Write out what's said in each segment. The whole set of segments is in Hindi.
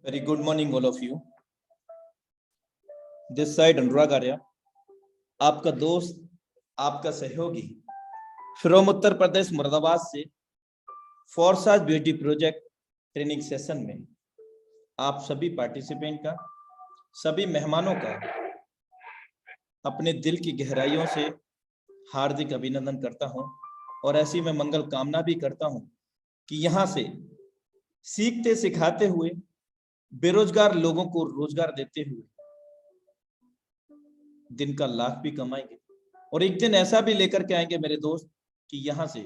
Very good morning, all of you. This side अनुराग आर्या, आपका दोस्त, आपका सहयोगी फ्रॉम उत्तर प्रदेश मुरादाबाद से Forsage beauty project training session में आप सभी पार्टिसिपेंट का, सभी मेहमानों का अपने दिल की गहराइयों से हार्दिक अभिनंदन करता हूं और ऐसी मैं मंगल कामना भी करता हूं कि यहां से सीखते सिखाते हुए बेरोजगार लोगों को रोजगार देते हुए दिन का लाख भी कमाएंगे और एक दिन ऐसा भी लेकर के आएंगे मेरे दोस्त कि यहां से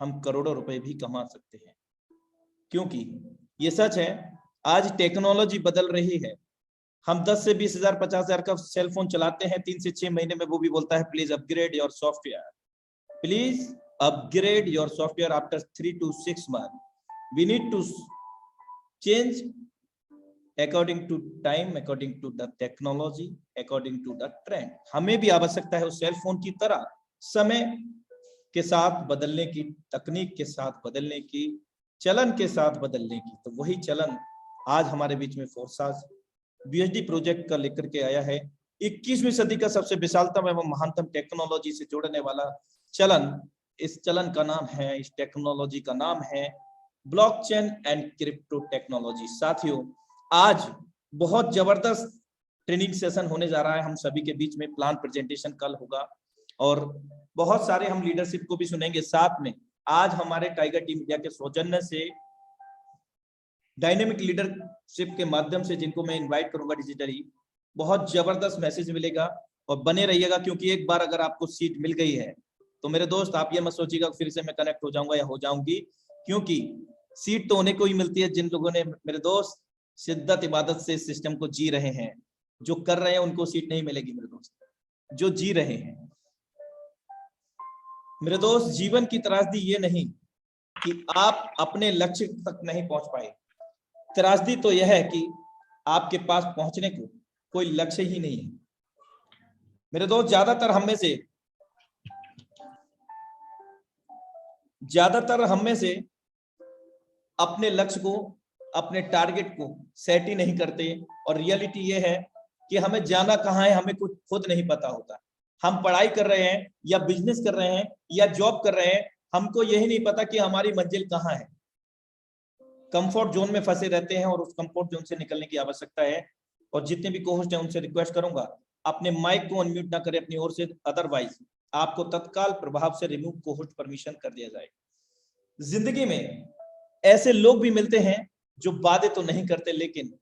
हम करोड़ों रुपए भी कमा सकते हैं, क्योंकि ये सच है। आज टेक्नोलॉजी बदल रही है। हम 10 से 20 हजार 50 हजार का सेल फोन चलाते हैं, 3 से 6 महीने में वो भी बोलता है please upgrade your software, please upgrade your software after 3 to 6 months. We need to change according to time, according to the technology, according to the trend. हमें भी आवश्यकता है उस सेल फोन की तरह समय के साथ बदलने की, तकनीक के साथ बदलने की, चलन के साथ बदलने की। तो वही चलन आज हमारे बीच में फोर्साज बीएचडी प्रोजेक्ट का लेकर के आया है। 21वीं सदी का सबसे विशालतम एवं महानतम टेक्नोलॉजी से जोड़ने वाला चलन, इस चलन का नाम है, इस टेक्नोलॉजी का नाम है ब्लॉकचेन एंड क्रिप्टो टेक्नोलॉजी। साथियों, आज बहुत जबरदस्त ट्रेनिंग सेशन होने जा रहा है हम सभी के बीच में। प्लान प्रेजेंटेशन कल होगा और बहुत सारे हम लीडरशिप को भी सुनेंगे। साथ में आज हमारे टाइगर टीम इंडिया के सौजन्य से डायनेमिक लीडरशिप के माध्यम से, जिनको मैं इनवाइट करूंगा डिजिटली, बहुत जबरदस्त मैसेज मिलेगा और बने रहिएगा, क्योंकि एक बार अगर आपको सीट मिल गई है तो मेरे दोस्त आप ये मत सोचिएगा फिर से मैं कनेक्ट हो जाऊंगा या हो जाऊंगी, क्योंकि सीट तो उन्हें को ही मिलती है जिन लोगों ने, मेरे दोस्त, शिद्दत इबादत से सिस्टम को जी रहे हैं। जो कर रहे हैं उनको सीट नहीं मिलेगी मेरे दोस्त, जो जी रहे हैं। मेरे दोस्त, जीवन की त्रासदी ये नहीं कि आप अपने लक्ष्य तक नहीं पहुंच पाए, त्रासदी तो यह है कि आपके पास पहुंचने को कोई लक्ष्य ही नहीं है। मेरे दोस्त, ज्यादातर हम में से अपने लक्ष्य को, अपने टारगेट को सेट ही नहीं करते और रियलिटी ये है कि हमें जाना कहाँ है हमें कुछ खुद नहीं पता होता। हम पढ़ाई कर रहे हैं या बिजनेस कर रहे हैं या जॉब कर रहे हैं, हमको यही नहीं पता कि हमारी मंजिल कहाँ है। कंफर्ट जोन में फंसे रहते हैं और उस कंफर्ट जोन से निकलने की आवश्यकता है। और जितने भी कोहोस्ट हैं उनसे रिक्वेस्ट करूंगा अपने माइक को अनम्यूट ना करें अपनी ओर से, अदरवाइज आपको तत्काल प्रभाव से रिमूव कोहोस्ट परमिशन कर दिया जाएगा। जिंदगी में ऐसे लोग भी मिलते हैं जो वादे तो नहीं करते लेकिन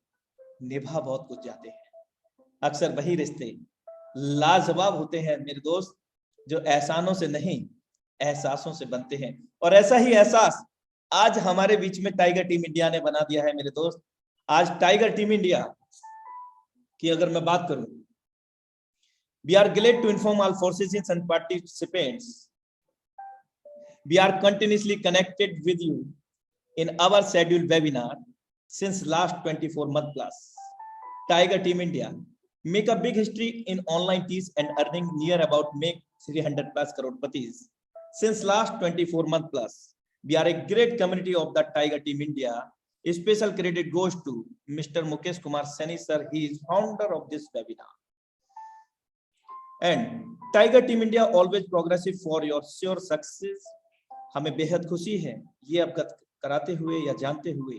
निभा बहुत कुछ जाते हैं। अक्सर वही रिश्ते लाजवाब होते हैं मेरे दोस्त, जो एहसानों से नहीं एहसासों से बनते हैं। और ऐसा ही एहसास आज हमारे बीच में टाइगर टीम इंडिया ने बना दिया है मेरे दोस्त। आज टाइगर टीम इंडिया की अगर मैं बात करूं, we are glad to inform all forces and participants, we are continuously connected with you in our scheduled webinar since last 24 months plus. Tiger Team India make a big history in online teas and earning near about make 300 plus crore since last 24 months plus. We are a great community of the Tiger Team India. A special credit goes to Mr. Mukesh Kumar Saini sir. He is founder of this webinar. And Tiger Team India always progressive for your sure success. हमें बेहद खुशी है ये अवगत कराते हुए या जानते हुए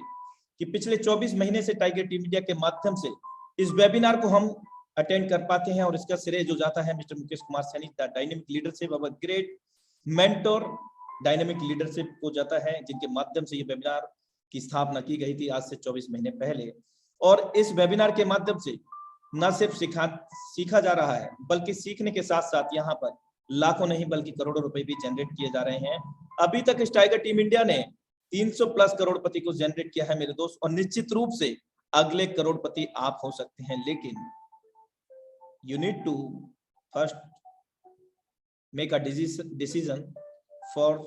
कि पिछले 24 महीने से टाइगर टीम इंडिया के माध्यम से इस वेबिनार को हम अटेंड कर पाते हैं और इसका श्रेय जो जाता है mister Mukesh Kumar Saini, the dynamic leadership, our great mentor dynamic leadership को जाता है, जिनके माध्यम से ये वेबिनार की स्थापना की गई थी आज से 24 महीने पहले। और इस वेबिनार के माध्यम से न सिर्फ सीखा जा रहा है, बल्कि सीखने के साथ साथ यहाँ पर लाखों नहीं बल्कि करोड़ों रुपए भी जनरेट किए जा रहे हैं। अभी तक इस टाइगर टीम इंडिया ने 300 प्लस करोड़पति को जनरेट किया है मेरे दोस्त, और निश्चित रूप से अगले करोड़पति आप हो सकते हैं। लेकिन you need to first make a decision for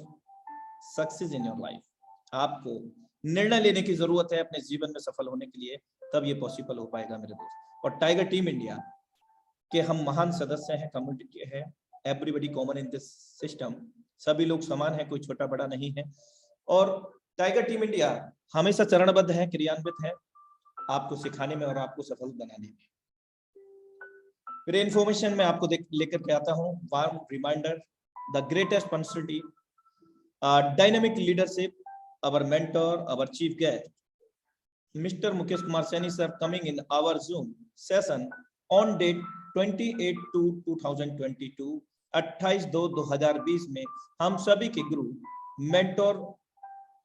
success in your life. आपको निर्णय लेने की जरूरत है अपने जीवन में सफल होने के लिए, तब ये पॉसिबल हो पाएगा मेरे दोस्त। और टाइगर टीम इंडिया के हम महान सदस्य हैं, कम्युनिटी है, everybody common in this system, सभी लोग समान है, कोई छोटा बड़ा नहीं है। और टाइगर टीम इंडिया हमेशा चरणबद्ध है, क्रियान्वित है। आपको सिखाने में और आपको सफल बनाने में। फिर इन्फॉर्मेशन में आपको लेकर के आता हूँ। Warm reminder, the greatest personality, dynamic leadership, our mentor, our chief guest, Mr. Mukesh Kumar Saini sir, coming in our Zoom session on date 28/2/2022, 28/2/2020 में हम सभी के गुरु मेंटोर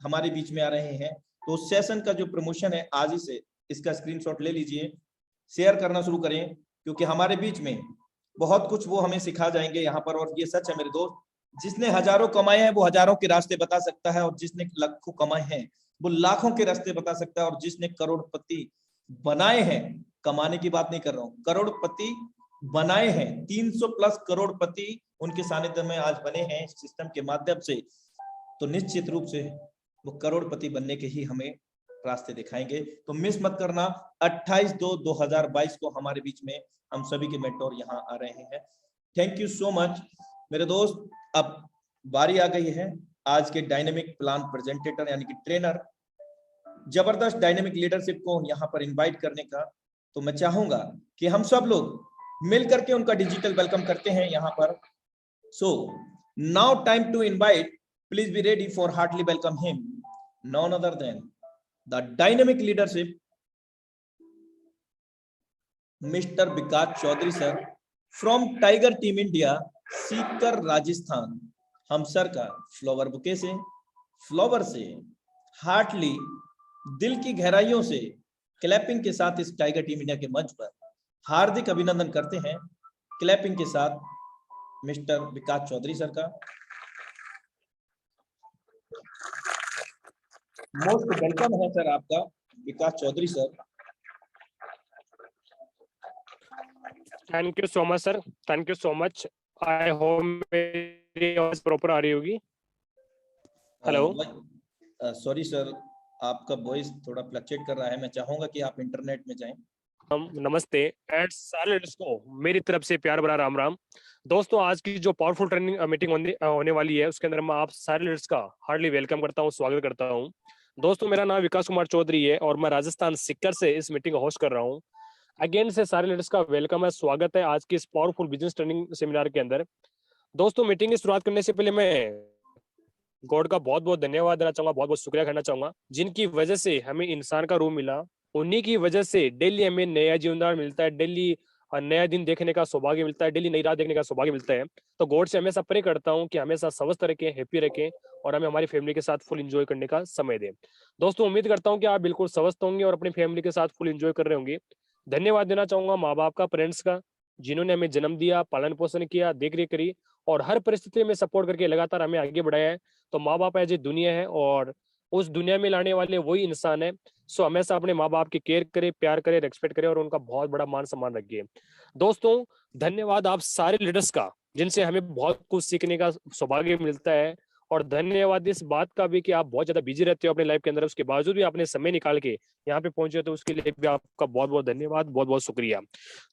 हमारे बीच में आ रहे हैं। तो सेशन का जो प्रमोशन है आज ही से इसका स्क्रीनशॉट ले लीजिए, शेयर करना शुरू करें, क्योंकि हमारे बीच में बहुत कुछ वो हमें सिखा जाएंगे यहाँ पर। और ये सच है मेरे दोस्त, जिसने हजारों कमाए हैं वो हजारों के रास्ते बता सकता है, और जिसने लाखों कमाए हैं वो लाखों के रास्ते बता सकता है, और जिसने करोड़पति बनाए हैं, कमाने की बात नहीं कर रहा हूं, करोड़पति बनाए हैं, 300 प्लस करोड़पति उनके सानिध्य में आज बने हैं सिस्टम के माध्यम से, तो निश्चित रूप से वो करोड़पति बनने के ही हमें रास्ते दिखाएंगे। तो मिस मत करना, 28/2/2022 को हमारे बीच में हम सभी के मेंटोर यहाँ आ रहे हैं। थैंक यू सो मच मेरे दोस्त। अब बारी आ गई है आज के डायनेमिक प्लान प्रेजेंटेटर यानी कि ट्रेनर, जबरदस्त डायनेमिक लीडरशिप को यहाँ पर इनवाइट करने का। तो मैं चाहूंगा कि हम सब लोग मिलकर के उनका डिजिटल वेलकम करते हैं यहाँ पर। So now time to invite, please be ready for heartly welcome him, none other than the dynamic leadership mister Vikas Chaudhary sir from tiger team India, Sikar Rajasthan. हम सर का फ्लावर बुके से, फ्लावर से, हार्टली दिल की गहराइयों से क्लैपिंग के साथ इस टाइगर टीम इंडिया के मंच पर हार्दिक अभिनंदन करते हैं। क्लैपिंग के साथ मिस्टर विकास चौधरी सर का मोस्ट वेलकम है सर आपका, Vikas Chaudhary sir. Thank you so much sir, thank you so much. I hope मेरी आवाज प्रॉपर आ रही होगी। हेलो सॉरी सर, आपका वॉइस थोड़ा फ्लक्चुएट कर रहा है, मैं चाहूंगा कि आप इंटरनेट में जाएं। नमस्ते एंड सारे लीडर्स को मेरी तरफ से प्यार भरा राम राम। दोस्तों, आज की जो पावरफुल ट्रेनिंग मीटिंग होने वाली है उसके अंदर मैं आप सारे लीडर्स का हार्डली वेलकम करता हूं, स्वागत करता हूं। दोस्तों, मेरा नाम विकास कुमार चौधरी है और मैं राजस्थान सीकर से इस मीटिंग को होस्ट कर रहा हूं। अगेन से सारे लीडर्स का वेलकम है, स्वागत है आज की इस पावरफुल बिजनेस ट्रेनिंग सेमिनार के अंदर। दोस्तों, मीटिंग की शुरुआत करने से पहले मैं गॉड का बहुत बहुत धन्यवाद देना चाहूंगा, बहुत बहुत शुक्रिया करना चाहूंगा, जिनकी वजह से हमें इंसान का रूप मिला। उन्हीं की वजह से डेली हमें नया जीवनदान मिलता है, डेली नया दिन देखने का सौभाग्य मिलता है, डेली नई रात देखने का सौभाग्य मिलता है। तो गॉड से हमेशा प्रे करता हूँ कि हमेशा स्वस्थ रखें, हैप्पी रखें और हमें हमारी फैमिली के साथ फुल एंजॉय करने का समय दें। दोस्तों, उम्मीद करता हूँ कि आप बिल्कुल स्वस्थ होंगे और अपनी फैमिली के साथ फुल एंजॉय कर रहे होंगे। धन्यवाद देना चाहूंगा माँ बाप का, पेरेंट्स का, जिन्होंने हमें जन्म दिया, पालन पोषण किया, देख रेख करी और हर परिस्थिति में सपोर्ट करके लगातार हमें आगे बढ़ाया है। तो माँ बाप ऐसी दुनिया है और उस दुनिया में लाने वाले वही इंसान है। सो हमेशा अपने माँ बाप की केयर करे, प्यार करे, रेस्पेक्ट करे और उनका बहुत बड़ा मान सम्मान रखिए। दोस्तों, धन्यवाद आप सारे लीडर्स का, जिनसे हमें बहुत कुछ सीखने का सौभाग्य मिलता है। और धन्यवाद इस बात का भी कि आप बहुत ज्यादा बिजी रहते हो अपने लाइफ के अंदर, उसके बावजूद भी आपने समय निकाल के यहाँ पे पहुंचे, तो उसके लिए भी आपका बहुत बहुत धन्यवाद, बहुत बहुत शुक्रिया।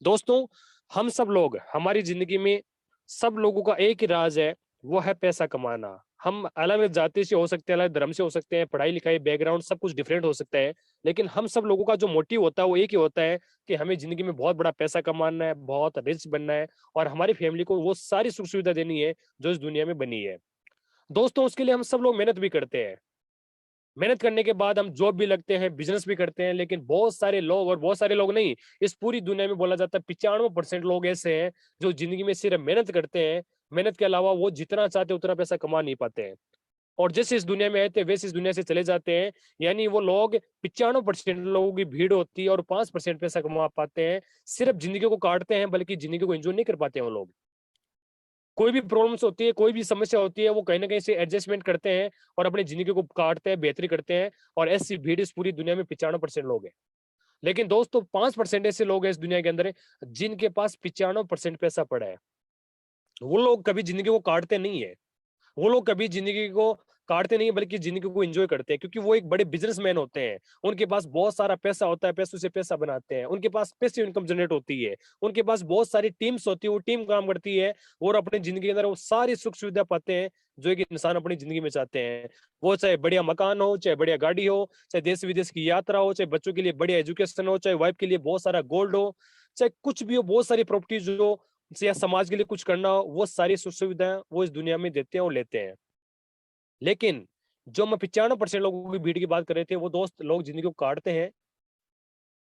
दोस्तों, हम सब लोग, हमारी जिंदगी में सब लोगों का एक ही राज है, वो है पैसा कमाना। हम अलग अलग जाति से हो सकते हैं, अलग धर्म से हो सकते हैं, पढ़ाई लिखाई बैकग्राउंड सब कुछ डिफरेंट हो सकता है, लेकिन हम सब लोगों का जो मोटिव होता है वो एक ही होता है कि हमें जिंदगी में बहुत बड़ा पैसा कमाना है, बहुत रिच बनना है और हमारी फैमिली को वो सारी सुख सुविधा देनी है जो इस दुनिया में बनी है। दोस्तों, उसके लिए हम सब लोग मेहनत भी करते हैं। मेहनत करने के बाद हम जॉब भी लगते हैं, बिजनेस भी करते हैं, लेकिन बहुत सारे लोग, और बहुत सारे लोग नहीं, इस पूरी दुनिया में बोला जाता है 95% लोग ऐसे हैं जो जिंदगी में सिर्फ मेहनत करते हैं। मेहनत के अलावा वो जितना चाहते उतना पैसा कमा नहीं पाते हैं और जैसे इस दुनिया में आए थे वैसे इस दुनिया से चले जाते हैं। यानी वो लोग 95% लोगों की भीड़ होती है और 5% पैसा कमा पाते हैं। सिर्फ जिंदगी को काटते हैं, बल्कि जिंदगी को एंजॉय नहीं कर पाते हैं वो लोग। कोई भी प्रॉब्लम्स होती है, कोई भी समस्या होती है, वो कहीं ना कहीं से एडजस्टमेंट करते हैं और अपनी जिंदगी को काटते हैं, बेहतरी करते हैं। और ऐसी भीड़ इस पूरी दुनिया में 95% लोग हैं। लेकिन दोस्तों, 5% ऐसे लोग हैं इस दुनिया के अंदर जिनके पास 95% पैसा पड़ा है। वो लोग कभी जिंदगी को काटते नहीं है, वो लोग कभी जिंदगी को काटते नहीं बल्कि जिंदगी को एंजॉय करते हैं, क्योंकि वो एक बड़े बिजनेसमैन होते हैं। उनके पास बहुत सारा पैसा होता है, पैसों से पैसा बनाते हैं, उनके पास पैसिव इनकम जनरेट होती है, उनके पास बहुत सारी टीम्स होती है, वो टीम काम करती है और अपनी जिंदगी के अंदर वो सारी सुख सुविधा पाते हैं जो एक इंसान अपनी जिंदगी में चाहते हैं। वो चाहे बढ़िया मकान हो, चाहे बढ़िया गाड़ी हो, चाहे देश विदेश की यात्रा हो, चाहे बच्चों के लिए बढ़िया एजुकेशन हो, चाहे वाइफ के लिए बहुत सारा गोल्ड हो, चाहे कुछ भी हो, बहुत सारी प्रॉपर्टीज हो, या समाज के लिए कुछ करना हो, वो सारी सुख सुविधाएं वो इस दुनिया में देते हैं और लेते हैं। लेकिन जो मैं 95% लोगों की भीड़ की बात कर रहे थे, वो दोस्त लोग जिंदगी को काटते हैं,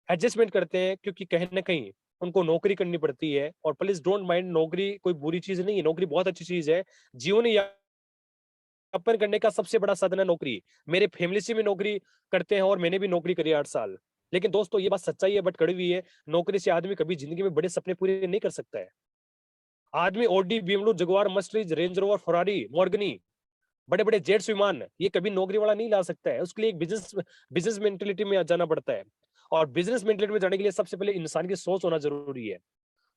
एडजस्टमेंट करते हैं, क्योंकि कहीं ना कहीं उनको नौकरी करनी पड़ती है। और प्लीज डोंट माइंड, नौकरी कोई बुरी चीज नहीं है, नौकरी बहुत अच्छी चीज है। जीवन यापन करने का सबसे बड़ा साधन है नौकरी। मेरे फैमिली से भी नौकरी करते हैं और मैंने भी नौकरी करी 8 साल। लेकिन दोस्तों ये बात सच्चाई है बट कड़वी है, नौकरी से आदमी कभी जिंदगी में बड़े सपने पूरे नहीं कर सकता है। आदमी Audi, BMW, Jaguar, Mercedes, Range Rover, Ferrari, मॉर्गनी, बड़े बड़े जेट्स, विमान, ये कभी नौकरी वाला नहीं ला सकता है। उसके लिए एक बिजनेस मेंटेलिटी में जाना पड़ता है। और बिजनेस मेंटेलिटी में जाने के लिए सबसे पहले इंसान की सोच होना जरूरी है।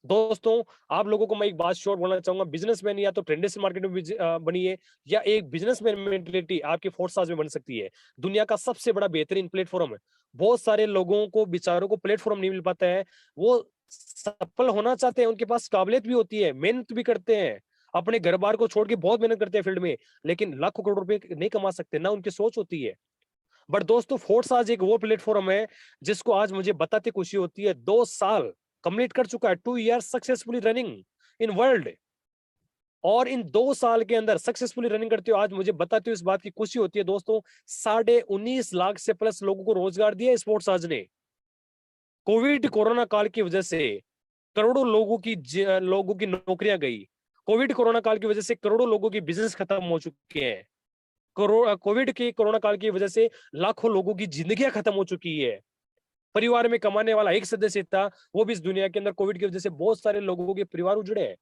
दोस्तों आप लोगों को मैं एक बात श्योर बोलना चाहूंगा, बिजनेसमैन या तो ट्रेडिशनल मार्केट में बनिए, या एक बिजनेसमैन मेंटेलिटी आपकी फोर्स में बन सकती है। दुनिया का सबसे बड़ा बेहतरीन प्लेटफॉर्म है। बहुत सारे लोगों को, बेचारों को प्लेटफॉर्म नहीं मिल पाता है। वो सफल होना चाहते हैं, उनके पास काबिलियत भी होती है, मेहनत भी करते हैं, अपने घर बार को छोड़ के बहुत मेहनत करते हैं फील्ड में, लेकिन लाखों करोड़ रुपए नहीं कमा सकते, ना उनकी सोच होती है। बट दोस्तों फोर्स आज एक वो प्लेटफॉर्म है जिसको आज मुझे बताते खुशी होती है, 2 साल कंप्लीट कर चुका है, 2 years successfully running in world. और इन 2 साल के अंदर सक्सेसफुली रनिंग करते हो, आज मुझे बताते हो इस बात की खुशी होती है दोस्तों, 19.5 लाख से प्लस लोगों को रोजगार दिया स्पोर्ट्स आज ने। कोविड कोरोना काल की वजह से करोड़ों लोगों की नौकरियां गई। कोविड कोरोना काल की वजह से करोड़ों लोगों की बिजनेस खत्म हो चुके हैं। कोविड के कोरोना काल की वजह से लाखों लोगों की जिंदगियां खत्म हो चुकी है। परिवार में कमाने वाला एक सदस्य था, वो भी इस दुनिया के अंदर कोविड की वजह से बहुत सारे लोगों के परिवार उजड़े हैं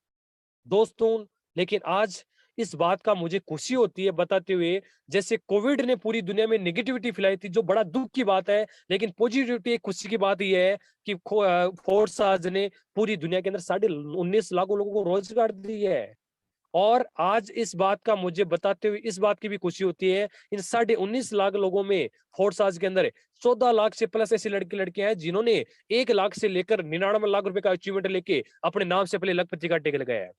दोस्तों। लेकिन आज इस बात का मुझे खुशी होती है बताते हुए, जैसे कोविड ने पूरी दुनिया में नेगेटिविटी फैलाई थी, जो बड़ा दुख की बात है, लेकिन पॉजिटिविटी एक खुशी की बात यह है कि फोर्स आज ने पूरी दुनिया के अंदर 19.5 लाख लोगों को रोजगार दिया है। और आज इस बात का मुझे बताते हुए इस बात की भी खुशी होती है, इन 19.5 लाख लोगों में फोर्स आज के अंदर 14 लाख से प्लस ऐसे लड़के लड़कियां हैं जिन्होंने 1 लाख से लेकर 99 लाख रुपए का अचीवमेंट लेके अपने नाम से पहले लखपति का टिक लगाया है।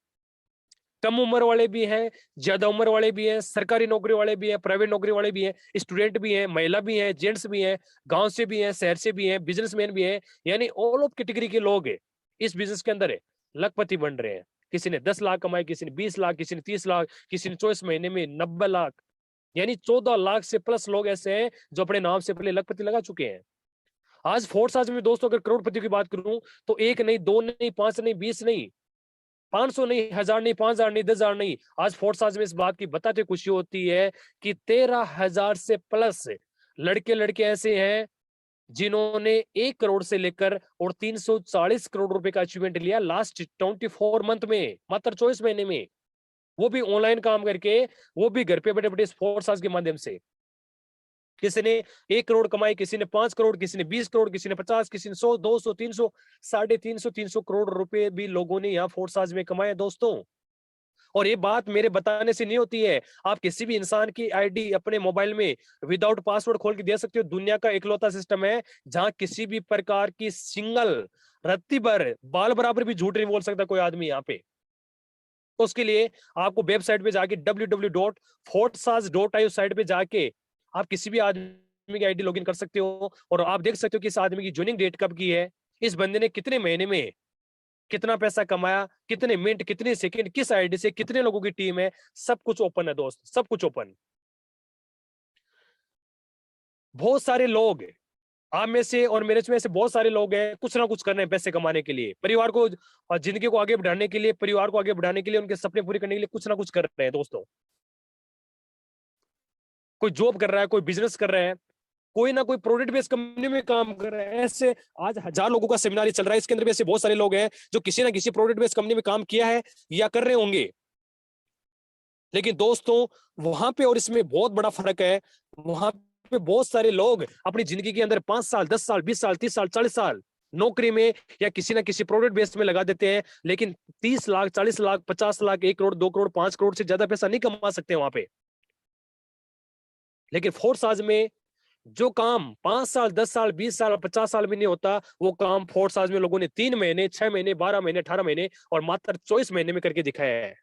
कम उम्र वाले भी हैं, ज्यादा उम्र वाले भी हैं, सरकारी नौकरी वाले भी हैं, प्राइवेट नौकरी वाले भी हैं, स्टूडेंट भी हैं, महिला भी हैं, जेंट्स भी हैं, गांव से भी हैं, शहर से भी हैं, बिजनेसमैन भी हैं, यानी ऑल ऑफ कैटेगरी के लोग इस बिजनेस के अंदर लखपति बन रहे हैं। किसी ने 10 लाख कमाए, किसी ने 20 लाख, किसी ने 30 लाख, किसी ने 24 महीने में 90 लाख, यानी 14 लाख से प्लस लोग ऐसे हैं जो अपने नाम से पहले लखपति लगा चुके हैं। आज फोर्स आज में दोस्तों अगर करोड़पति की बात करूं तो 1 नहीं, 2 नहीं, 5 नहीं, 20 नहीं, 500 नहीं, 1000 नहीं, 5000 नहीं, 10,000 नहीं, आज फोर्स आज में इस बात की बताते खुशी होती है कि 13,000 से प्लस लड़के लड़के ऐसे हैं जिन्होंने 1 करोड़ से लेकर और 340 करोड़ रुपए का अचीवमेंट लिया लास्ट 24 मंथ में, मात्र 24 महीने में, वो भी ऑनलाइन काम करके, वो भी घर पे बैठे बैठे स्पोर्ट्स आज के माध्यम से। किसी ने 1 करोड़ कमाई, किसी ने 5 करोड़, किसी ने 20 करोड़, किसी ने 50, किसी ने 100, 200, 300, 350, 300 करोड़ रुपए भी लोगों ने यहाँ फोर्स आज में कमाए दोस्तों। और ये बात मेरे बताने से नहीं होती है, आप किसी भी इंसान की आईडी अपने मोबाइल में विदाउट पासवर्ड खोल के दे सकते हो। दुनिया का इकलौता सिस्टम है जहां किसी भी प्रकार की सिंगल रत्ती भर बाल बराबर भी झूठ नहीं बोल सकता कोई आदमी यहाँ पे। तो उसके लिए आपको वेबसाइट पे जाके www.fortsaz.io साइट पे जाके आप किसी भी आदमी की आईडी लॉगिन कर सकते हो और आप देख सकते हो कि इस आदमी की ज्वाइनिंग डेट कब की है, इस बंदे ने कितने महीने में कितना पैसा कमाया, कितने मिनट, कितने सेकंड, किस आईडी से, कितने लोगों की टीम है, सब कुछ ओपन है दोस्त, सब कुछ ओपन। बहुत सारे लोग आप में से और मेरे में से बहुत सारे लोग हैं, कुछ ना कुछ कर रहे हैं पैसे कमाने के लिए, परिवार को और जिंदगी को आगे बढ़ाने के लिए, परिवार को आगे बढ़ाने के लिए, उनके सपने पूरे करने के लिए कुछ ना कुछ कर रहे हैं दोस्तों। कोई जॉब कर रहा है, कोई बिजनेस कर रहा है, कोई ना कोई प्रोडक्ट बेस्ड कंपनी में काम कर रहे हैं। ऐसे आज 1000 लोगों का सेमिनार चल रहा है, इसके अंदर भी ऐसे बहुत सारे लोग हैं जो किसी ना किसी प्रोडक्ट बेस्ड कंपनी में काम किया है या कर रहे होंगे। लेकिन दोस्तों वहां पे और इसमें बहुत बड़ा फर्क है। वहां पे बहुत सारे लोग अपनी जिंदगी के अंदर 5 साल, 10 साल, 20 साल, 30 साल, 40 साल नौकरी में या किसी ना किसी प्रोडक्ट बेस्ड में लगा देते हैं, लेकिन 30 लाख, 40 लाख, 50 लाख, 1 करोड़, 2 करोड़, 5 करोड़ से ज्यादा पैसा नहीं कमा सकते वहां पे। लेकिन फोर्स आज में जो काम 5 साल, 10 साल, 20 साल, 50 साल में नहीं होता, वो काम फोर्स आज में लोगों ने 3 महीने, 6 महीने, 12 महीने, 18 महीने और मात्र 24 महीने में करके दिखाया है।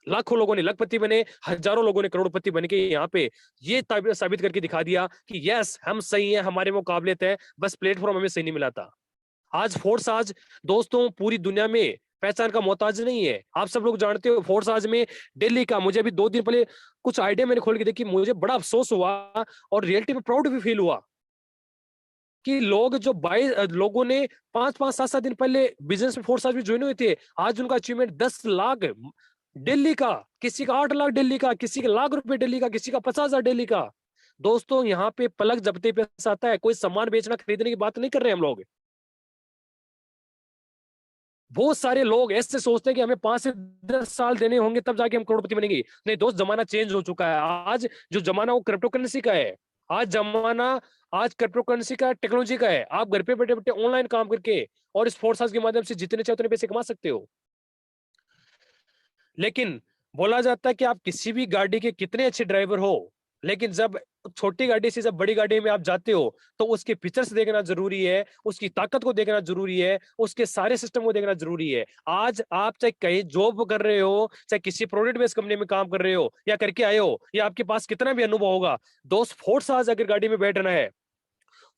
लाखों लोगों ने लखपति बने, हजारों लोगों ने करोड़पति बन के यहाँ पे ये साबित करके दिखा दिया कि यस, हम सही हैं, हमारे में काबिलियत है, बस प्लेटफॉर्म हमें सही नहीं मिला था। आज फोर्स आज दोस्तों पूरी दुनिया में पहचान का मोहताज नहीं है। आप सब लोग जानते हो फोर्स आज में दिल्ली का, मुझे अभी 2 दिन पहले कुछ आइडिया मैंने खोल के देखी, मुझे बड़ा अफसोस हुआ और रियलिटी में प्राउड भी फील हुआ कि लोग जो 22 लोगों ने 5-5, 7-7 दिन पहले बिजनेस में फोर्स आज में ज्वाइन हुए थे, आज उनका अचीवमेंट 10 लाख दिल्ली का, किसी का 8 लाख दिल्ली का, किसी का लाख रुपए दिल्ली का, किसी का 50,000 दिल्ली का। दोस्तों यहाँ पे पलक झपकते पैसा आता है, कोई सामान बेचना खरीदने की बात नहीं कर रहे हम लोग। बहुत सारे लोग ऐसे सोचते हैं कि हमें 5 से 10 साल देने होंगे तब जाके हम करोड़पति बनेंगे। नहीं दोस्त, जमाना चेंज हो चुका है। आज जो जमाना वो क्रिप्टो करेंसी का है। आज जमाना आज क्रिप्टो करेंसी का, टेक्नोलॉजी का है। आप घर पे बैठे बैठे ऑनलाइन काम करके और इस फोर्स के माध्यम से जितने चाहे उतने पैसे कमा सकते हो। लेकिन बोला जाता है कि आप किसी भी गाड़ी के कितने अच्छे ड्राइवर हो, लेकिन जब छोटी गाड़ी से जब बड़ी गाड़ी में आप जाते हो तो उसके फीचर्स देखना जरूरी है, उसकी ताकत को देखना जरूरी है, उसके सारे सिस्टम को देखना जरूरी है। आज आप चाहे कहीं जॉब कर रहे हो, चाहे किसी प्रोडक्ट बेस्ड कंपनी में काम कर रहे हो या करके आए हो, या आपके पास कितना भी अनुभव होगा, दोस्त फोर्स आज अगर गाड़ी में बैठना है,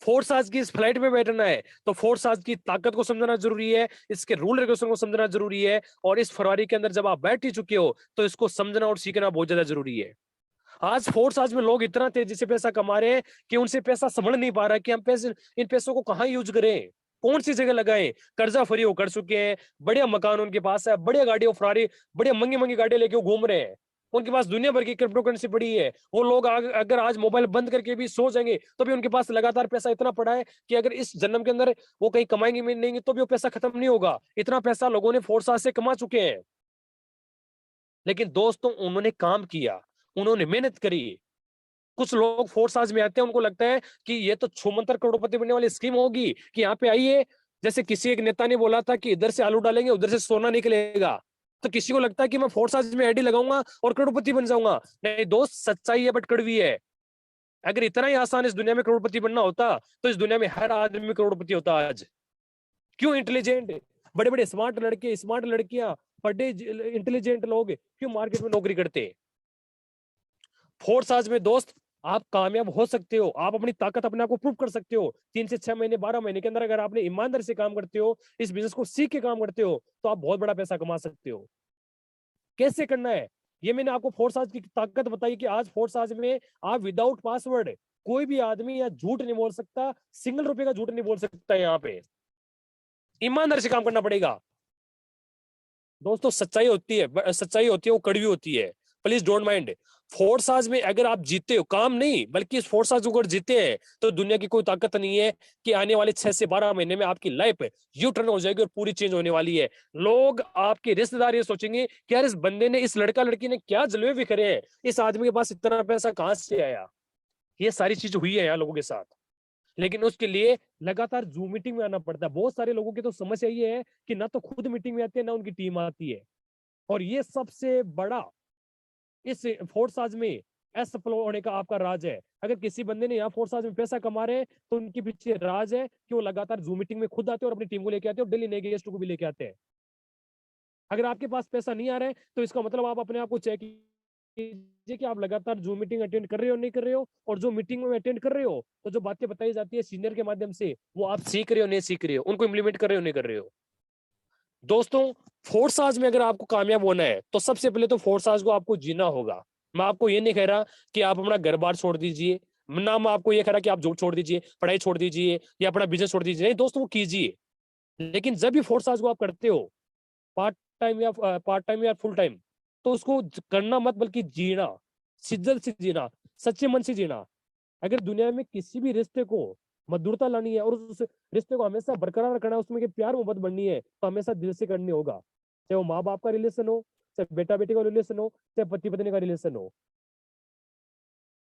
फोर्स आज की इस फ्लाइट में बैठना है, तो फोर्स आज की ताकत को समझना जरूरी है, इसके रूल रेगुलेशन को समझना जरूरी है। और इस फरवरी के अंदर जब आप बैठ ही चुके हो तो इसको समझना और सीखना बहुत ज्यादा जरूरी है। आज फोर्स आज में लोग इतना तेजी से पैसा कमा रहे हैं कि उनसे पैसा समझ नहीं पा रहा है कि हम पैसे, इन पैसों को कहाँ यूज करें, कौन सी जगह लगाएं। कर्जा फ्री वो कर चुके हैं, बढ़िया मकान उनके पास है, बढ़िया गाड़ी वो फरारी, बढ़िया महंगी महंगी गाड़ी लेके वो घूम रहे हैं, उनके पास दुनिया भर की क्रिप्टो करेंसी पड़ी है। वो लोग अगर आज मोबाइल बंद करके भी सो जाएंगे तो भी उनके पास लगातार पैसा इतना पड़ा है कि अगर इस जन्म के अंदर वो कहीं कमाएंगे नहीं तो भी वो पैसा खत्म नहीं होगा। इतना पैसा लोगों ने फोर्स से कमा चुके हैं। लेकिन दोस्तों उन्होंने काम किया, उन्होंने मेहनत करी। कुछ लोग फोर्स आज में आते हैं, उनको लगता है कि ये तो छूमंतर करोड़पति बनने वाली स्कीम होगी कि यहाँ पे आइए, जैसे किसी एक नेता ने बोला था कि इधर से आलू डालेंगे उधर से सोना निकलेगा, तो किसी को लगता है कि मैं फोर्स आज में आईडी लगाऊंगा और करोड़पति बन जाऊंगा। नहीं दोस्त, सच्चाई है बट कड़वी है। अगर इतना ही आसान इस दुनिया में करोड़पति बनना होता तो इस दुनिया में हर आदमी करोड़पति होता आज। क्यों इंटेलिजेंट, बड़े बड़े स्मार्ट लड़के, स्मार्ट लड़कियां, बड़े इंटेलिजेंट लोग क्यों मार्केट में नौकरी करते हैं? फोर्स आज में दोस्त आप कामयाब हो सकते हो, आप अपनी ताकत अपने आप को प्रूव कर सकते हो। 3 से 6 महीने, 12 महीने के अंदर अगर आपने ईमानदारी से काम करते हो, इस बिजनेस को सीख के काम करते हो, तो आप बहुत बड़ा पैसा कमा सकते हो। कैसे करना है ये मैंने आपको फोर्स आज की ताकत बताई कि आज फोर्स आज में आप विदाउट पासवर्ड कोई भी आदमी या झूठ नहीं बोल सकता, सिंगल रुपए का झूठ नहीं बोल सकता। यहाँ पे ईमानदारी से काम करना पड़ेगा। दोस्तों सच्चाई होती है वो कड़वी होती है, प्लीज डोंट माइंड। फोर्स आज में अगर आप जीते हो, काम नहीं बल्कि इस फोर्स आज को अगर जीते हैं, तो दुनिया की कोई ताकत नहीं है कि आने वाले 6 से 12 महीने में आपकी लाइफ यू टर्न हो जाएगी और पूरी चेंज होने वाली है। लोग, आपके रिश्तेदार ये सोचेंगे कि यार इस बंदे ने, इस लड़का लड़की ने क्या जलवे बिखरे हैं, इस आदमी के पास इतना पैसा कहां से आया। ये सारी चीज हुई है यहाँ लोगों के साथ। लेकिन उसके लिए लगातार जूम मीटिंग में आना पड़ता है। बहुत सारे लोगों की तो समस्या ये है कि ना तो खुद मीटिंग में आते हैं ना उनकी टीम आती है। और ये सबसे बड़ा इस फोर्स आज में असफल होने का आपका राज है। अगर किसी बंदे ने यहाँ फोर्स आज में पैसा कमा रहे हैं तो उनके पीछे राज है कि वो लगातार जूम मीटिंग में खुद आते हैं और अपनी टीम को लेके आते हैं और डेली नए गेस्ट को भी लेके आते हैं। अगर आपके पास पैसा नहीं आ रहा है तो इसका मतलब आप अपने आप को चेक कीजिए कि आप लगातार जूम मीटिंग अटेंड कर रहे हो नहीं कर रहे हो, और जो मीटिंग में अटेंड कर रहे हो तो जो बातें बताई जाती है सीनियर के माध्यम से, वो आप सीख रहे हो नहीं सीख रहे हो, उनको इम्प्लीमेंट कर रहे हो नहीं कर रहे हो। दोस्तों फोर्स आज में अगर आपको कामयाब होना है तो सबसे पहले तो फोर्स आज को आपको जीना होगा। मैं आपको ये नहीं कह रहा कि आप अपना घर बार छोड़ दीजिए, ना मैं आपको ये कह रहा कि आप जॉब छोड़ दीजिए, पढ़ाई छोड़ दीजिए या अपना बिजनेस छोड़ दीजिए। नहीं दोस्तों, वो कीजिए, लेकिन जब भी फोर्स आज को आप करते हो, पार्ट टाइम या फुल टाइम, तो उसको करना मत बल्कि जीना, शिद्दत से जीना, सच्चे मन से जीना। अगर दुनिया में किसी भी रिश्ते को मधुरता लानी है और उस रिश्ते को हमेशा बरकरार रखना है, उसमें प्यार मोहब्बत बढ़नी है, तो हमेशा दिल से करनी होगा। चाहे वो माँ बाप का रिलेशन हो, चाहे बेटा बेटी का रिलेशन हो, चाहे पति पत्नी का रिलेशन हो,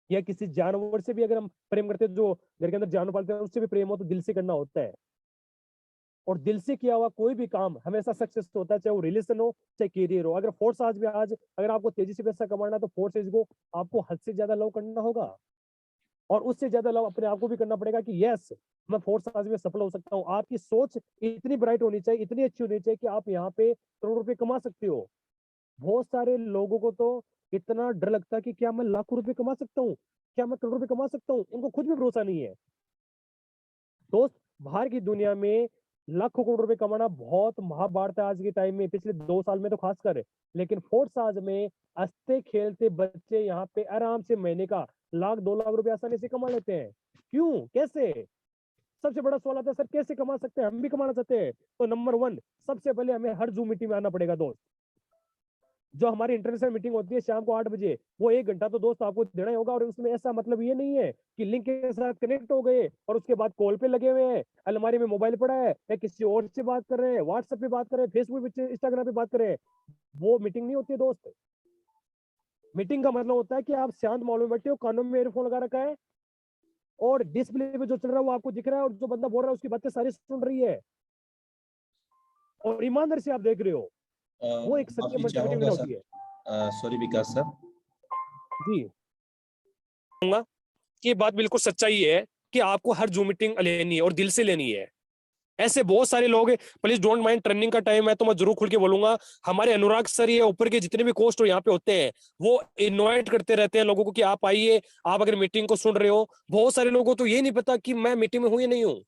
या किसी जानवर से भी अगर हम प्रेम करते हैं, जो घर के अंदर जानवर पालते हैं, उससे भी प्रेम हो तो दिल से करना होता है। और दिल से किया हुआ कोई भी काम हमेशा सक्सेस होता है, चाहे वो रिलेशन हो चाहे करियर हो। अगर फोर्स आज भी आज अगर आपको तेजी से पैसा कमाना है तो फोर्स को आपको हद से ज्यादा लव करना होगा, और उससे ज्यादा लव अपने आप को भी करना पड़ेगा कि यस मैं फोर्स आज में सफल हो सकता हूँ। आपकी सोच इतनी ब्राइट होनी चाहिए, इतनी अच्छी होनी चाहिए कि आप यहाँ पे करोड़ रुपए कमा सकते हो। बहुत सारे लोगों को तो इतना डर लगता है कि क्या मैं लाखों रुपए कमा सकता हूँ, क्या मैं करोड़ रुपए कमा सकता हूँ, उनको खुद भी भरोसा नहीं है। दोस्त, बाहर की दुनिया में लाखों करोड़ रुपए कमाना बहुत महाभारत है आज के टाइम में, पिछले 2 साल में तो खासकर है। लेकिन फोर्स आज में हंसते खेलते बच्चे यहाँ पे आराम से महीने का 1 लाख 2 लाख रुपए आसानी से कमा लेते हैं। क्यों, कैसे? सबसे बड़ा सवाल आता है, सर कैसे कमा सकते हैं, हम भी कमाना चाहते हैं। तो नंबर 1, सबसे पहले हमें हर जूम मीटिंग में आना पड़ेगा दोस्त। जो हमारी इंटरनेशनल मीटिंग होती है शाम को 8 बजे, वो 1 घंटा तो दोस्त आपको देना ही होगा। और उसमें ऐसा मतलब ये नहीं है कि लिंक के साथ कनेक्ट हो गए और उसके बाद कॉल पे लगे हुए हैं, अलमारी में मोबाइल पड़ा है, या किसी और से बात कर रहे हैं, व्हाट्सएप पे बात कर रहे हैं, फेसबुक पे इंस्टाग्राम पे बात कर रहे हैं। वो मीटिंग नहीं होती है दोस्त। मीटिंग का मतलब होता है कि आप शांत माहौल में बैठे हो, कानों में ईयरफोन लगा रखा है, और डिस्प्ले पे जो चल रहा है वो आपको दिख रहा है, और जो बंदा बोल रहा है उसकी बातें सारी सुन रही है, और ईमानदारी से आप देख रहे हो। वो एक सच्ची माफी मीटिंग चाहूंगा होती है। सर, सॉरी विकास सर जी, ये बात बिल्कुल सच्चाई है कि आपको हर जूम मीटिंग लेनी है और दिल से लेनी है। ऐसे बहुत सारे लोग हैं, प्लीज डोंट माइंड, ट्रेनिंग का टाइम है तो मैं जरूर खुल के बोलूंगा। हमारे अनुराग सर ये ऊपर के जितने भी कोस्ट यहाँ पे होते हैं वो इनवाइट करते रहते हैं लोगों को कि आप आइए, आप अगर मीटिंग को सुन रहे हो। बहुत सारे लोगों को तो ये नहीं पता कि मैं मीटिंग में हूं या नहीं हूं।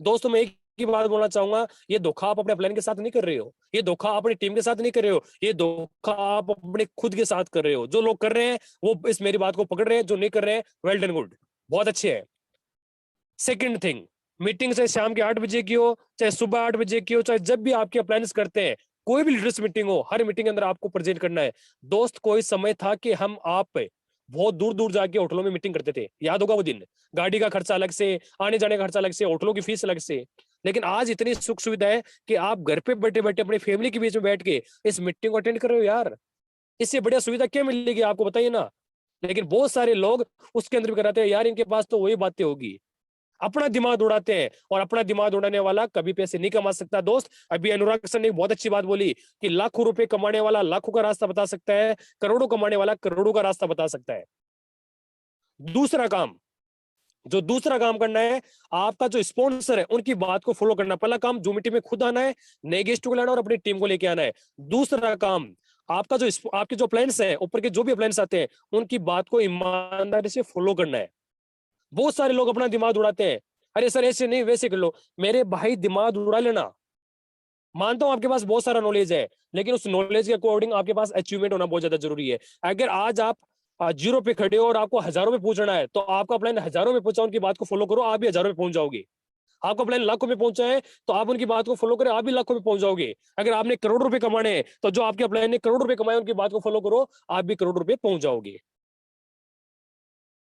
दोस्तों, मैं एक की बात बोलना चाहूंगा, ये धोखा आप अपने प्लान के साथ नहीं कर रहे हो, ये धोखा अपनी टीम के साथ नहीं कर रहे हो, ये धोखा आप अपने खुद के साथ कर रहे हो। जो लोग कर रहे हैं वो इस मेरी बात को पकड़ रहे हैं, जो नहीं कर रहे हैं वेल डन, गुड, बहुत अच्छे है। सेकंड थिंग, मीटिंग चाहे शाम के 8 बजे की हो, चाहे सुबह 8 बजे की हो, चाहे जब भी आपके प्लान्स करते हैं, कोई भी लीडर्स मीटिंग हो, हर मीटिंग के अंदर आपको प्रेजेंट करना है। दोस्त, कोई समय था कि हम आप बहुत दूर दूर जाके होटलों में मीटिंग करते थे, याद होगा वो दिन, गाड़ी का खर्चा अलग से, आने जाने का खर्चा अलग से, होटलों की फीस अलग से। लेकिन आज इतनी सुख सुविधा है कि आप घर पे बैठे बैठे अपनी फैमिली के बीच में बैठ के इस मीटिंग को अटेंड कर रहे हो। यार, इससे बढ़िया सुविधा क्या मिलेगी आपको, बताइए ना। लेकिन बहुत सारे लोग उसके अंदर भी कराते हैं, यार इनके पास तो वही बातें होगी, अपना दिमाग उड़ाते हैं, और अपना दिमाग उड़ाने वाला कभी पैसे नहीं कमा सकता। दोस्त, अभी अनुराग सर ने बहुत अच्छी बात बोली कि लाखों रुपए कमाने वाला लाखों का रास्ता बता सकता है, करोड़ों कमाने वाला करोड़ों का रास्ता बता सकता है। दूसरा काम करना है, आपका जो स्पॉन्सर है उनकी बात को फॉलो करना। पहला काम जूम मीटिंग में खुद आना है, नए गेस्ट को लाना और अपनी टीम को लेके आना है। दूसरा काम, आपका आपके जो प्लान्स हैं, ऊपर के जो भी प्लान्स आते हैं, उनकी बात को ईमानदारी से फॉलो करना है। बहुत सारे लोग अपना दिमाग उड़ाते हैं, अरे सर ऐसे नहीं वैसे कर लो। मेरे भाई, दिमाग उड़ा लेना, मानता हूं आपके पास बहुत सारा नॉलेज है, लेकिन उस नॉलेज के अकॉर्डिंग आपके पास अचीवमेंट होना बहुत ज्यादा जरूरी है। अगर आज आप 0 पे खड़े हो और आपको हजारों में पहुंचना है, तो आपका प्लान हजारों में पहुंचा, उनकी बात को फॉलो करो, आप भी हजारों में पहुंच जाओगे। आपका प्लान लाखों में पहुंचा है तो आप उनकी बात को फॉलो करें, आप भी लाखों में पहुंच जाओगे। अगर आपने करोड़ रुपए कमाने हैं तो जो आपके प्लान ने करोड़ रुपए कमाए, उनकी बात को फॉलो करो, आप भी करोड़ रुपए पहुंच जाओगे।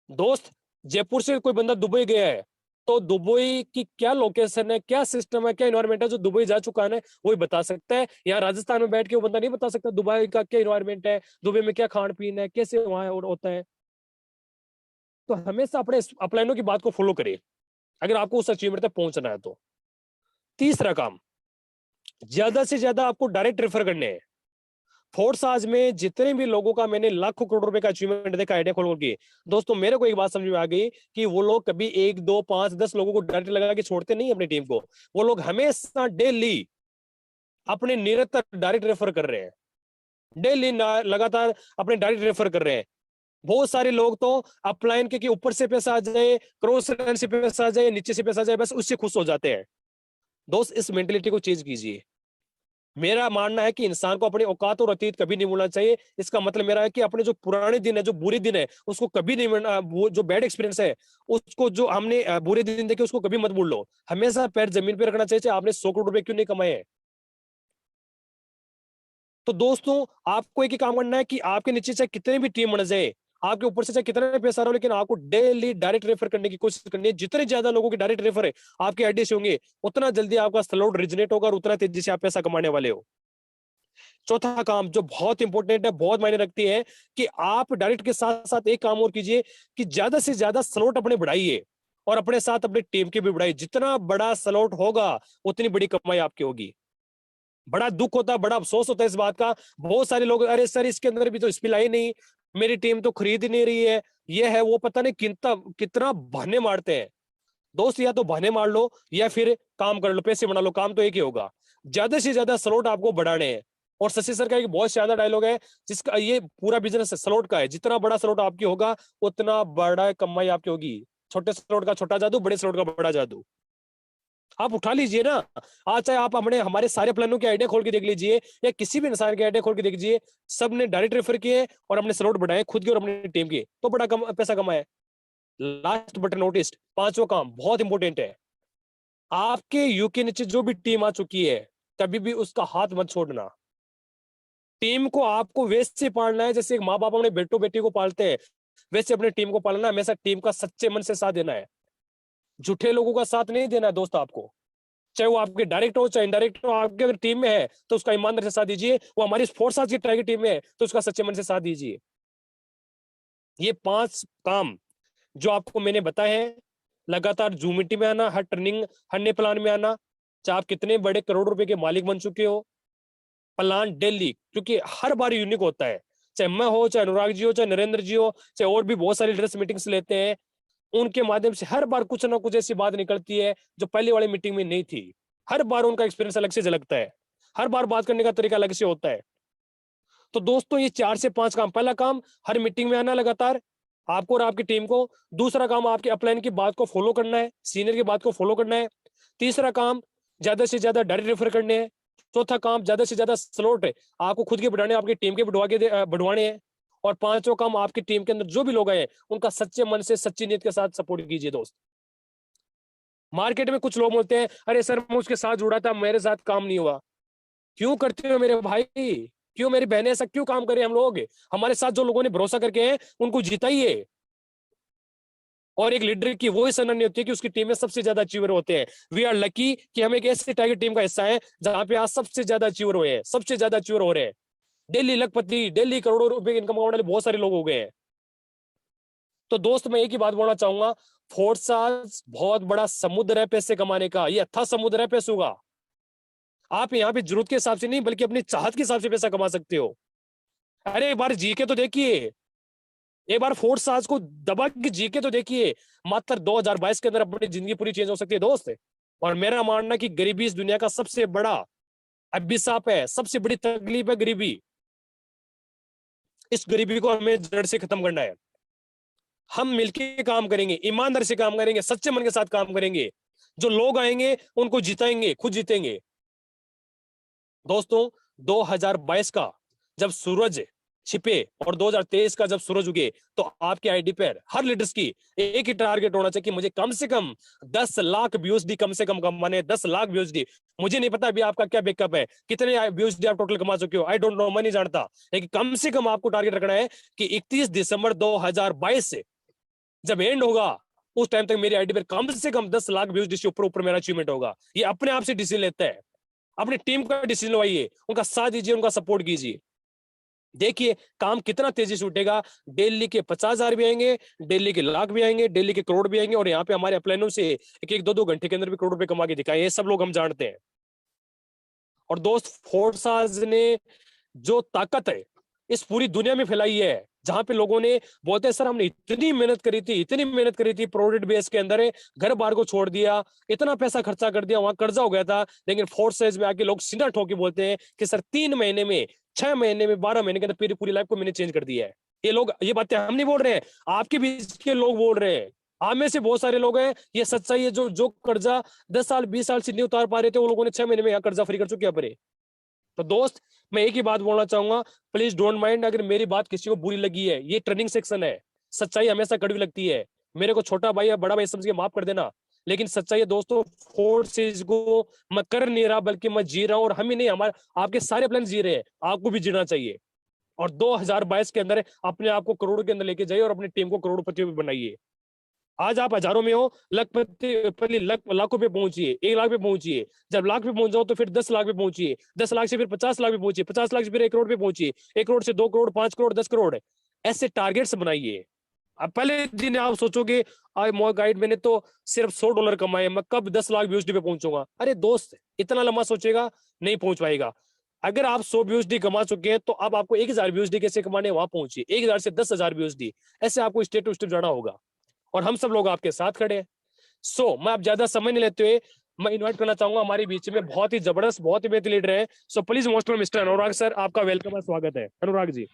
दोस्त, जयपुर से कोई बंदा दुबई गया है, तो दुबई की क्या लोकेशन है, क्या सिस्टम है, क्या इन्वायरमेंट है, जो दुबई जा चुका है वही बता सकता है। यहाँ राजस्थान में बैठ के वो बंदा नहीं बता सकता दुबई का क्या इन्वायरमेंट है, दुबई में क्या खान पीन है, कैसे वहां होता है। तो हमेशा अपने अपलाइनों की बात को फॉलो करें अगर आपको उस अचीवमेंट तक पहुंचना है तो। तीसरा काम, ज्यादा से ज्यादा आपको डायरेक्ट रेफर करने हैं। फोर्स आज में जितने भी लोगों का मैंने लाखों करोड़ रुपए का अचीवमेंट देखा आइडिया खोल के, दोस्तों मेरे को एक बात समझ में आ गई कि वो लोग कभी 1 2 5 10 लोगों को डायरेक्ट लगा के छोड़ते नहीं अपनी टीम को। वो लोग हमेशा डेली अपने निरंतर डायरेक्ट रेफर कर रहे हैं, डेली लगातार अपने डायरेक्ट रेफर कर रहे हैं। बहुत सारे लोग तो अपलाइन के ऊपर से पैसा आ जाए, क्रॉस से पैसा आ जाए, नीचे से पैसा आ जाए, बस उससे खुश हो जाते हैं। दोस्त, इस मेंटेलिटी को चेंज कीजिए। मेरा मानना है कि इंसान को अपने औकात और अतीत कभी नहीं भूलना चाहिए। इसका मतलब मेरा है कि अपने जो पुराने दिन है, जो बुरे दिन है, उसको कभी नहीं वो जो बैड एक्सपीरियंस है, उसको जो हमने बुरे दिन देखे, उसको कभी मत भूल लो। हमेशा पैर जमीन पे रखना चाहिए, चाहे आपने 100 करोड़ रुपए क्यों नहीं कमाए हैं। तो दोस्तों, आपको एक ही काम करना है कि आपके नीचे चाहे कितने भी टीम बन जाए, आपके ऊपर से चाहे कितना भी पैसा रहो, लेकिन आपको डेली डायरेक्ट रेफर करने की कोशिश करनी है। जितने ज्यादा लोगों की डायरेक्ट रेफर है आपके आइडिया से होंगे, उतना जल्दी आपका स्लॉट रिजनेट होगा और उतना तेजी से आप पैसा कमाने वाले हो। चौथा काम जो बहुत इंपॉर्टेंट है, बहुत मायने रखती है, कि आप डायरेक्ट के साथ साथ एक काम और कीजिए कि ज्यादा से ज्यादा स्लॉट अपने बढ़ाइए। और अपने साथ अपनी टीम की भी बढ़ाइए। जितना बड़ा स्लॉट होगा उतनी बड़ी कमाई आपकी होगी। बड़ा दुख होता है, बड़ा अफसोस होता है इस बात का। बहुत सारे लोग, अरे सर इसके अंदर भी तो स्पिल आई नहीं, मेरी टीम तो खरीद ही नहीं रही है, ये है वो, पता नहीं कितना कितना बहाने मारते हैं। दोस्त, या तो बहाने मार लो या फिर काम कर लो, पैसे बना लो, काम तो एक ही होगा। ज्यादा से ज्यादा स्लॉट आपको बढ़ाने हैं। और शशि सर का एक बहुत शानदार डायलॉग है, जिसका ये पूरा बिजनेस स्लॉट का है, जितना बड़ा स्लॉट आपकी होगा उतना बड़ा कमाई आपकी होगी। छोटे स्लॉट का छोटा जादू, बड़े स्लॉट का बड़ा जादू। आप उठा लीजिए ना। आज चाहे आप हमारे सारे प्लानों के आइडिया खोल के देख लीजिए, या किसी भी इंसान के आइडिया खोल के देख लीजिए, सब ने डायरेक्ट रेफर किए और अपने स्लॉट बढ़ाए खुद के और अपनी टीम के, तो बड़ा पैसा कमाया। लास्ट बट नोटिस, पांचवा काम बहुत इंपॉर्टेंट है। आपके यू के नीचे जो भी टीम आ चुकी है, कभी भी उसका हाथ मत छोड़ना। टीम को आपको वैसे पालना है जैसे एक माँ बाप अपने बेटो बेटी को पालते हैं, वैसे अपने टीम को पालना है। हमेशा टीम का सच्चे मन से साथ देना है, झूठे लोगों का साथ नहीं देना है दोस्त आपको। चाहे वो आपके डायरेक्ट हो चाहे इनडायरेक्ट हो, आपके अगर टीम में है तो उसका ईमानदारी से साथ दीजिए। वो हमारी स्पोर्ट्स आज की टाइगर टीम में है तो उसका सच्चे मन से साथ दीजिए। ये 5 काम जो आपको मैंने बताए हैं, लगातार जूम मीटिंग में आना, हर ट्रेनिंग, हर नए प्लान में आना, चाहे आप कितने बड़े करोड़ रुपए के मालिक बन चुके हो, प्लान डेली, क्योंकि हर बार यूनिक होता है। चाहे मैं हो, चाहे अनुराग जी हो, चाहे नरेंद्र जी हो, चाहे और भी बहुत सारी लीडर्स मीटिंग्स लेते हैं, उनके माध्यम से हर बार कुछ ना कुछ ऐसी बात निकलती है जो पहले वाली मीटिंग में नहीं थी। हर बार उनका एक्सपीरियंस अलग से झलकता है, हर बार बात करने का तरीका अलग से होता है। तो दोस्तों, ये 4 से 5 काम। पहला काम, हर मीटिंग में आना लगातार, आपको और आपकी टीम को। दूसरा काम, आपके अपलाइन की बात को फॉलो करना है, सीनियर की बात को फॉलो करना है। तीसरा काम, ज्यादा से ज्यादा डायरेक्ट रेफर करने हैं। चौथा काम, ज्यादा से ज्यादा स्लॉट है आपको खुद के बढ़ाने, आपकी टीम के बढ़वाने हैं। और पांचवा काम, आपकी टीम के अंदर जो भी लोग आए उनका सच्चे मन से सच्ची नीयत के साथ सपोर्ट कीजिए दोस्त। मार्केट में कुछ लोग बोलते हैं, अरे सर मैं उसके साथ जुड़ा था, मेरे साथ काम नहीं हुआ। क्यों करते हो मेरे भाई, क्यों मेरी बहनें, ऐसा क्यों काम करें हम लोग? हमारे साथ जो लोगों ने भरोसा करके हैं उनको जिताइए। और एक लीडर की वो ही सराहनीय होती है कि उसकी टीम में सबसे ज्यादा अचीवर होते हैं। वी आर लकी कि हम एक ऐसी टाइगर टीम का हिस्सा है जहां पे आज सबसे ज्यादा अचीवर हुए हैं, सबसे ज्यादा अचीवर हो रहे हैं। डेली लखपति, डेली करोड़ों रुपए इनकम कमाने वाले बहुत सारे लोग हो गए हैं। तो दोस्त, मैं एक ही बात बोलना चाहूंगा, फोर्साज बहुत बड़ा समुद्र है पैसे कमाने का, ये अथाह समुद्र है पैसों का। आप यहाँ पे जरूरत के हिसाब से नहीं बल्कि अपनी चाहत के हिसाब से पैसा कमा सकते हो। अरे एक बार जी के तो देखिए, एक बार फोर्स साज को दबा के जी के तो देखिए। मात्र 2022 के अंदर अपनी जिंदगी पूरी चेंज हो सकती है दोस्त। और मेरा मानना कि गरीबी इस दुनिया का सबसे बड़ा अभिशाप है, सबसे बड़ी तकलीफ है गरीबी। इस गरीबी को हमें जड़ से खत्म करना है। हम मिलकर काम करेंगे, ईमानदारी से काम करेंगे, सच्चे मन के साथ काम करेंगे, जो लोग आएंगे उनको जिताएंगे, खुद जीतेंगे। दोस्तों, 2022 का जब सूरज छिपे और 2023 का जब सूरज उगे, तो आपके आईडी पर हर लीडर्स की एक ही टारगेट होना चाहिए कि मुझे कम से कम 10 लाख व्यूज कम से कम कमाने, 10 लाख व्यूज। मुझे नहीं पता अभी आपका क्या बैकअप है, कितने व्यूज आप टोटल कमा चुके हो, आई डोंट नो, मैं नहीं जानता। लेकिन कम से कम आपको टारगेट रखना है कि 31 दिसंबर 2022 से जब एंड होगा उस टाइम तक मेरी आईडी पर कम से कम 10 लाख व्यूज से ऊपर ऊपर मेरा अचीवमेंट होगा। ये अपने आप से डिसीजन लेता है। अपनी टीम का डिसीजन लवाइए, उनका साथ दीजिए, उनका सपोर्ट कीजिए। देखिए काम कितना तेजी से उठेगा। दिल्ली के 50,000 भी आएंगे, दिल्ली के लाख भी आएंगे, दिल्ली के करोड़ भी आएंगे। और यहाँ पे हमारे अपलाइनों से एक एक 2-2 घंटे के अंदर भी करोड़ रुपए कमा के दिखाए, ये सब लोग हम जानते हैं। और दोस्त, फोर्साज ने जो ताकत है इस पूरी दुनिया में फैलाई है, जहां पे लोगों ने बोलते हैं सर हमने इतनी मेहनत करी थी, इतनी मेहनत करी थी, प्रोडक्ट बेस के अंदर घर बार को छोड़ दिया, इतना पैसा खर्चा कर दिया, वहां कर्जा हो गया था, लेकिन फोर्सेज में आके लोग सीधा ठोके बोलते हैं कि सर 3 महीने में, 6 महीने में, 12 महीने के अंदर पूरी पूरी लाइफ को मैंने चेंज कर दिया है। ये लोग, ये बातें हम नहीं बोल रहे हैं, आपके बीच के लोग बोल रहे हैं। आप में से बहुत सारे लोग हैं, ये सच्चाई है। जो जो कर्जा 10 साल 20 साल से नहीं उतार पा रहे थे, वो लोगों ने 6 महीने में यहाँ कर्जा फ्री कर चुके हैं अपने। तो दोस्त, मैं एक ही बात बोलना चाहूंगा, प्लीज डोंट माइंड अगर मेरी बात किसी को बुरी लगी है, ये ट्रेनिंग सेक्शन है, सच्चाई हमेशा कड़वी लगती है। मेरे को छोटा भाई या बड़ा भाई समझ के माफ कर देना, लेकिन सच्चाई है दोस्तों, फोर्सेज को मैं कर नहीं रहा बल्कि मैं जी रहा हूं। और हम ही नहीं, हमारे आपके सारे प्लान जी रहे हैं, आपको भी जीना चाहिए। और 2022 के अंदर अपने आप को करोड़ के अंदर लेके जाइए और अपनी टीम को करोड़पति भी बनाइए। आज आप हजारों में हो, लखपति लाखों पे पहुंचिए, 1 लाख पे पहुंचिए। जब लाख पे पहुंच जाओ तो फिर 10 लाख पे पहुंचिए, 10 लाख से फिर 50 लाख पे पहुंचिए, 50 लाख से फिर 1 करोड़ पे पहुंचिए, 1 करोड़ से 2 करोड़, 5 करोड़, 10 करोड़। ऐसे टारगेट्स बनाइए। अब पहले दिन आप सोचोगे आज मोर गाइड मैंने तो सिर्फ $100 कमाए, मैं कब 10 लाख यूएसडी पे पहुंचूंगा? अरे दोस्त, इतना लंबा सोचेगा नहीं पहुंच पाएगा। अगर आप 100 यूएसडी कमा चुके हैं तो अब आपको 1000 यूएसडी कैसे कमाने, वहां पहुंचिए। 1000 से 10,000 यूएसडी, ऐसे आपको स्टेप टू स्टेप जाना होगा और हम सब लोग आपके साथ खड़े हैं। मैं अब ज्यादा समय नहीं लेते हुए मैं इनवाइट करना चाहूंगा हमारे बीच में बहुत ही जबरदस्त, बहुत ही बेहतरीन लीडर है। Please most mister Anurag sir, आपका वेलकम है, स्वागत है अनुराग जी।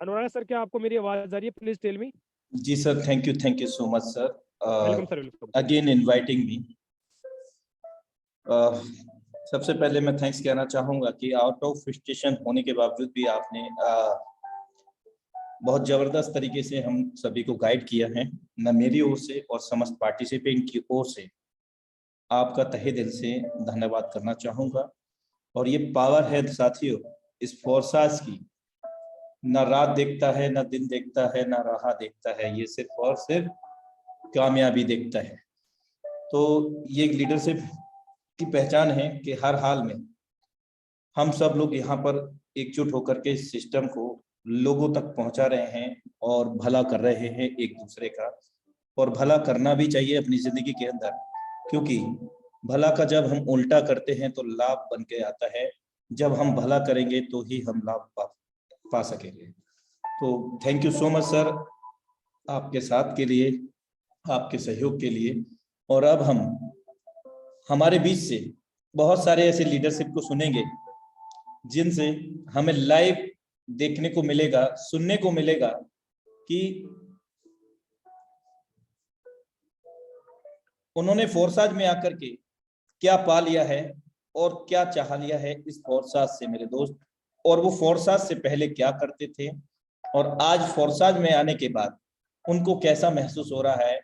अनुराग सर, क्या आपको मेरी आवाज आ रही है? Please tell me. जी sir, thank you so much sir, welcome sir, welcome again inviting me. सबसे पहले मैं थैंक्स कहना चाहूंगा कि आउट ऑफ स्टेशन होने के बावजूद भी आपने बहुत जबरदस्त तरीके से हम सभी को गाइड किया है। मैं मेरी ओर से और समस्त पार्टिसिपेंट की ओर से आपका तहे दिल से धन्यवाद करना चाहूंगा। और ये पावर है साथियों इस फोर्सास की, ना रात देखता है, ना दिन देखता है, ना राह देखता है, ये सिर्फ और सिर्फ कामयाबी देखता है। तो ये लीडरशिप की पहचान है कि हर हाल में हम सब लोग यहाँ पर एकजुट होकर के सिस्टम को लोगों तक पहुंचा रहे हैं और भला कर रहे हैं एक दूसरे का। और भला करना भी चाहिए अपनी जिंदगी के अंदर, क्योंकि भला का जब हम उल्टा करते हैं तो लाभ बन के आता है। जब हम भला करेंगे तो ही हम लाभ पा सकेंगे। तो thank you so much sir, आपके साथ के लिए, आपके सहयोग के लिए। और अब हम हमारे बीच से बहुत सारे ऐसे लीडरशिप को सुनेंगे जिनसे हमें लाइव देखने को मिलेगा, सुनने को मिलेगा कि उन्होंने फोर्साज में आकर के क्या पा लिया है और क्या चाह लिया है इस फोर्साज से मेरे दोस्त, और वो फोर्साज से पहले क्या करते थे और आज फोर्साज में आने के बाद उनको कैसा महसूस हो रहा है।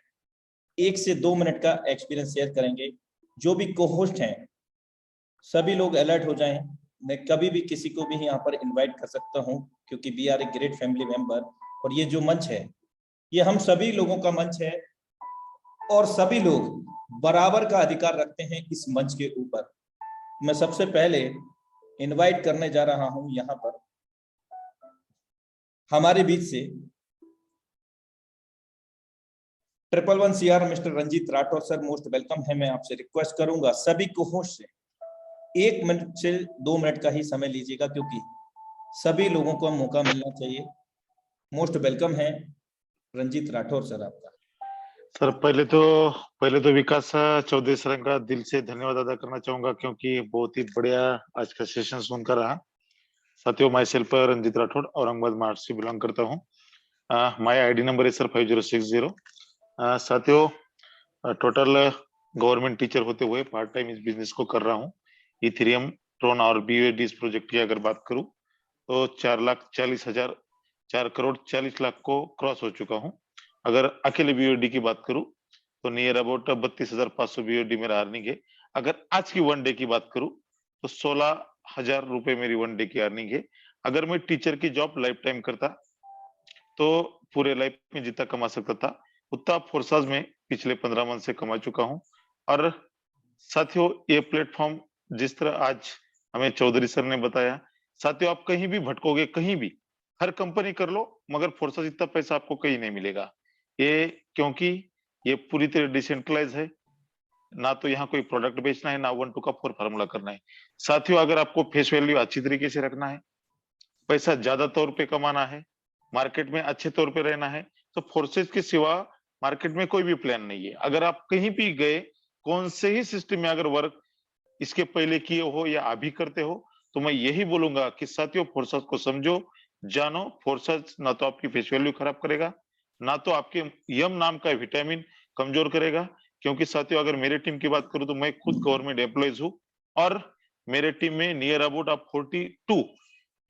1 से 2 मिनट का एक्सपीरियंस शेयर करेंगे। जो भी को-होस्ट हैं सभी लोग अलर्ट हो जाएं। मैं कभी भी किसी को भी यहाँ पर इनवाइट कर सकता हूँ, क्योंकि we are a great family member. और ये जो मंच है ये हम सभी लोगों का मंच है और सभी लोग बराबर का अधिकार रखते हैं इस मंच के ऊपर। मैं सबसे पहले इनवाइट करने जा रहा हूं यहाँ पर हमारे बीच से 111 CR mister Ranjeet Rathore sir, most welcome है। मैं आपसे रिक्वेस्ट करूंगा सभी को होस्ट से 1 मिनट से 2 मिनट का ही समय लीजिएगा, क्योंकि सभी लोगों को मौका मिलना चाहिए। मोस्ट वेलकम है रंजीत राठौर सर आपका। सर पहले तो विकास चौधरी सर का दिल से धन्यवाद अदा करना चाहूंगा, क्योंकि बहुत ही बढ़िया आज का सेशन सुनकर रहा। साथियों, माई सेल्फ रंजीत राठौड़, औरंगाबाद महाराष्ट्र से बिलोंग करता हूँ। माई आईडी नंबर है सर 5060। साथियों, टोटल गवर्नमेंट टीचर होते हुए पार्ट टाइम इस बिजनेस को कर रहा हूँ। इथेरियम, ट्रोन और BUSD इस प्रोजेक्ट की अगर बात करूं तो 4,40,000 4,40,00,000 को क्रॉस हो चुका हूं। अगर अकेले BUSD की बात करूं तो नियर अबाउट 32,500 BUSD मेरा अर्निंग है। अगर आज की 1 डे की बात करूं तो 16,000 रुपए मेरी 1 डे की अर्निंग है। अगर मैं टीचर की जॉब लाइफ टाइम करता तो पूरे लाइफ में जितना कमा सकता था उतना फोर्साज में पिछले 15 मंथ से कमा चुका हूं। और साथियों, ये प्लेटफॉर्म जिस तरह आज हमें चौधरी सर ने बताया, साथियों आप कहीं भी भटकोगे, कहीं भी हर कंपनी कर लो, मगर फोर्साज इतना पैसा आपको कहीं नहीं मिलेगा। ये क्योंकि ये पूरी तरह डिसेंट्रलाइज है, ना तो यहाँ कोई प्रोडक्ट बेचना है, ना 1 to 4 फार्मूला करना है। साथियों, अगर आपको फेस वैल्यू अच्छी तरीके से रखना है, पैसा ज्यादा तौर पे कमाना है, मार्केट में अच्छे तौर पे रहना है, तो फोर्सेज के सिवा मार्केट में कोई भी प्लान नहीं है। अगर आप कहीं भी गए, कौन से ही सिस्टम में अगर वर्क इसके पहले किए हो या अभी करते हो, तो मैं यही बोलूंगा कि साथियों फोर्सेज को समझो, जानो। फोर्सेज ना तो आपकी फेस वैल्यू खराब करेगा, ना तो आपके यम नाम का विटामिन कमजोर करेगा। क्योंकि साथियों, अगर मेरे टीम की बात करूं तो मैं खुद गवर्नमेंट एम्प्लॉइज हूं और मेरे टीम में नियर अबाउट आप 42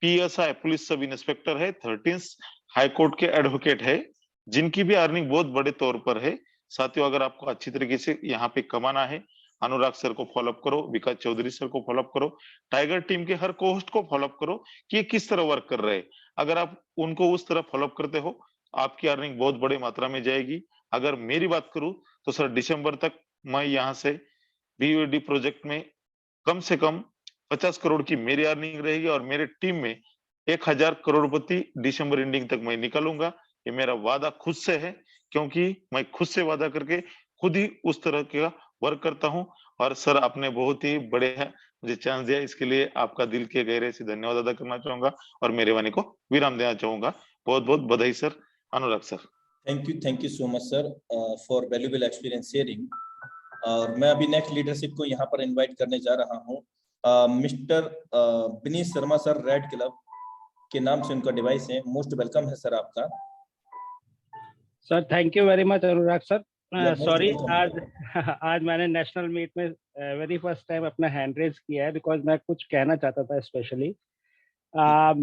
PSI पुलिस सब इंस्पेक्टर है, 13 हाई कोर्ट के एडवोकेट है, जिनकी भी अर्निंग बहुत बड़े तौर पर है। साथियों, अगर आपको अच्छी तरीके से यहाँ पे कमाना है, अनुराग सर को फॉलोअप करो, विकास चौधरी सर को फॉलोअप करो, टाइगर टीम के हर कोहोस्ट को फॉलोअप करो कि ये किस तरह वर्क कर रहे हैं। अगर आप उनको उस तरह फॉलोअप करते हो, आपकी अर्निंग बहुत बड़ी मात्रा में जाएगी। अगर मेरी बात करूं तो सर दिसंबर तक मैं यहाँ से BUSD प्रोजेक्ट में कम से कम 50 करोड़ की मेरी अर्निंग रहेगी और मेरे टीम में 1000 करोड़पति दिसंबर एंडिंग तक मैं निकालूंगा। ये मेरा वादा खुद से है, क्योंकि मैं खुद से वादा करके खुद ही उस तरह का वर्क करता हूं। और सर, आपने बहुत ही बड़े मुझे चांस दिया, इसके लिए आपका दिल के गहरे से धन्यवाद अदा करना चाहूंगा और मेरे वाणी को विराम देना चाहूंगा। बहुत बहुत बधाई sir. Anurag sir. Thank you so much sir for valuable experience sharing. और मैं अभी नेक्स्ट लीडरशिप को यहाँ पर इनवाइट करने जा रहा हूँ। Mister Vineet Sharma sir, red club के नाम से उनका डिवाइस है। मोस्ट वेलकम है सर आपका। Sir thank you very much Anurag sir. Sorry welcome. आज मैंने नेशनल मीट में वेरी फर्स्ट टाइम अपना हैंड रेज किया है, बिकॉज मैं कुछ कहना चाहता था स्पेशली।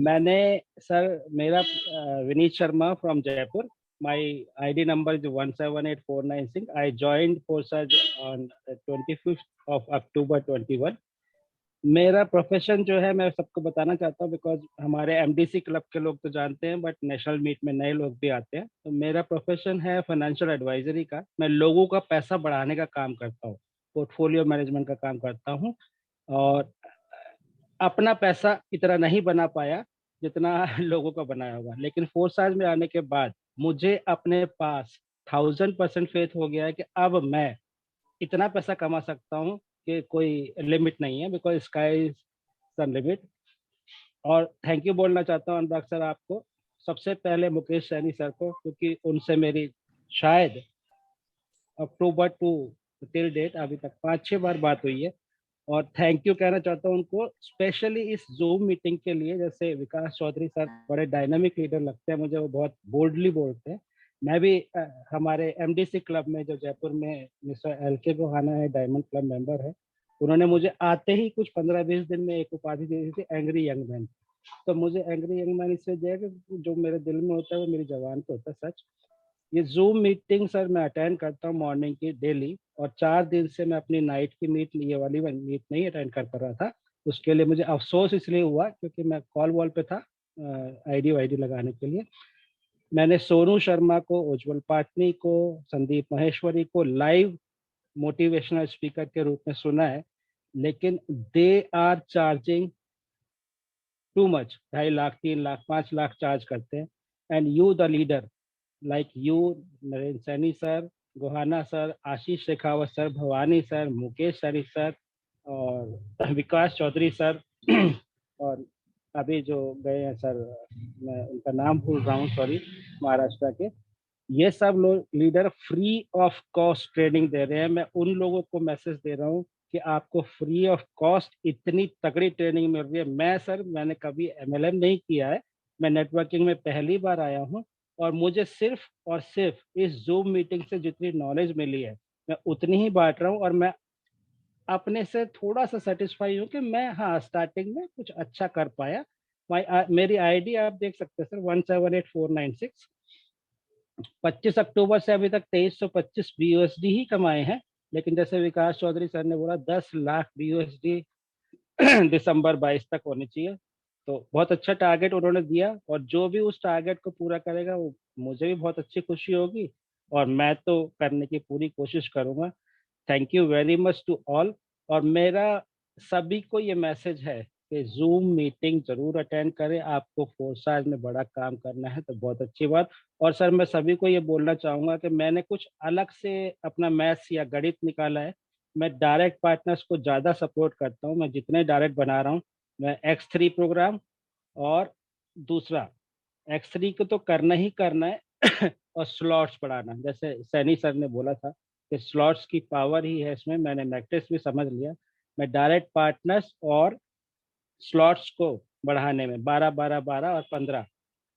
मैंने सर, मेरा Vineet Sharma from Jaipur, my ID number is 178496. I joined forces on 25th of October 21. मेरा प्रोफेशन जो है मैं सबको बताना चाहता हूँ, बिकॉज हमारे MDC क्लब के लोग तो जानते हैं, बट नेशनल मीट में नए लोग भी आते हैं। तो मेरा प्रोफेशन है फाइनेंशियल एडवाइजरी का। मैं लोगों का पैसा बढ़ाने का काम करता हूँ, पोर्टफोलियो मैनेजमेंट का काम करता हूँ, और अपना पैसा इतना नहीं बना पाया जितना लोगों का बनाया होगा। लेकिन फोर्साज में आने के बाद मुझे अपने पास 1000% फेथ हो गया है कि अब मैं इतना पैसा कमा सकता हूँ कि कोई लिमिट नहीं है, because sky is the limit. और थैंक यू बोलना चाहता हूँ अनुराग सर आपको, सबसे पहले मुकेश सैनी सर को, क्योंकि उनसे मेरी शायद अक्टूबर टू टिल डेट अभी तक 5-6 बार बात हुई है। और थैंक यू कहना चाहता हूँ उनको स्पेशली इस जूम मीटिंग के लिए। जैसे विकास चौधरी सर बड़े डायनामिक लीडर लगते हैं मुझे, वो बहुत बोल्डली बोलते हैं। मैं भी हमारे MDC क्लब में जो जयपुर में मिस्टर LK गोहाना है, डायमंड क्लब मेंबर है, उन्होंने मुझे आते ही कुछ 15-20 दिन में एक उपाधि दी थी, एंग्री यंग मैन। तो मुझे एंग्री यंग मैन इसलिए दिया कि जो मेरे दिल में होता है वो मेरी जबान पे होता है, सच। ये जूम मीटिंग सर मैं अटेंड करता हूँ मॉर्निंग की डेली, और 4 दिन से मैं अपनी नाइट की मीट, ये वाली मीट नहीं अटेंड कर पा रहा था। उसके लिए मुझे अफसोस इसलिए हुआ क्योंकि मैं कॉल वॉल पे था ID वाईडी लगाने के लिए। मैंने सोनू शर्मा को, उज्जवल पाटनी को, संदीप महेश्वरी को लाइव मोटिवेशनल स्पीकर के रूप में सुना है, लेकिन they are charging too much. 2.5 lakh, 3 lakh, 5 lakh charge करते हैं। And you the leader like you, Narendra Saini sir, Gohana sir, Ashish Shekhawat sir, Bhawani sir, Mukesh Saini sir और विकास चौधरी सर और अभी जो गए हैं सर, मैं उनका नाम भूल रहा हूँ, सॉरी, महाराष्ट्र के, ये सब लोग leader free of cost training दे रहे हैं। मैं उन लोगों को मैसेज दे रहा हूँ कि आपको फ्री ऑफ कॉस्ट इतनी तगड़ी ट्रेनिंग मिल रही है। मैं सर, मैंने कभी MLM नहीं किया है, मैं नेटवर्किंग में पहली बार आया हूँ, और मुझे सिर्फ और सिर्फ इस जूम मीटिंग से जितनी नॉलेज मिली है मैं उतनी ही बांट रहा हूँ। और मैं अपने से थोड़ा सा सेटिस्फाई हूँ कि मैं, हाँ, स्टार्टिंग में कुछ अच्छा कर पाया। मेरी ID आप देख सकते हैं सर, 178496। 25 अक्टूबर से अभी तक 2325 BUSD ही कमाए हैं। लेकिन जैसे विकास चौधरी सर ने बोला 10 लाख BUSD दिसंबर 22 तक होने चाहिए। तो बहुत अच्छा टारगेट उन्होंने दिया, और जो भी उस टारगेट को पूरा करेगा वो मुझे भी बहुत अच्छी खुशी होगी, और मैं तो करने की पूरी कोशिश करूंगा। Thank you very much to all. और मेरा सभी को ये मैसेज है कि जूम मीटिंग जरूर अटेंड करें। आपको फोर्साज में बड़ा काम करना है तो बहुत अच्छी बात। और सर, मैं सभी को ये बोलना चाहूँगा कि मैंने कुछ अलग से अपना मैथ्स या गणित निकाला है। मैं डायरेक्ट पार्टनर्स को ज़्यादा सपोर्ट करता हूँ। मैं जितने डायरेक्ट बना रहा हूँ, मैं X3 प्रोग्राम, और दूसरा X3 को तो करना ही करना है और स्लॉट्स बढ़ाना। जैसे सैनी सर ने बोला था कि स्लॉट्स की पावर ही है इसमें, मैंने मैट्रिक्स भी समझ लिया। मैं डायरेक्ट पार्टनर्स और स्लॉट्स को बढ़ाने में 12, 12, 12 और 15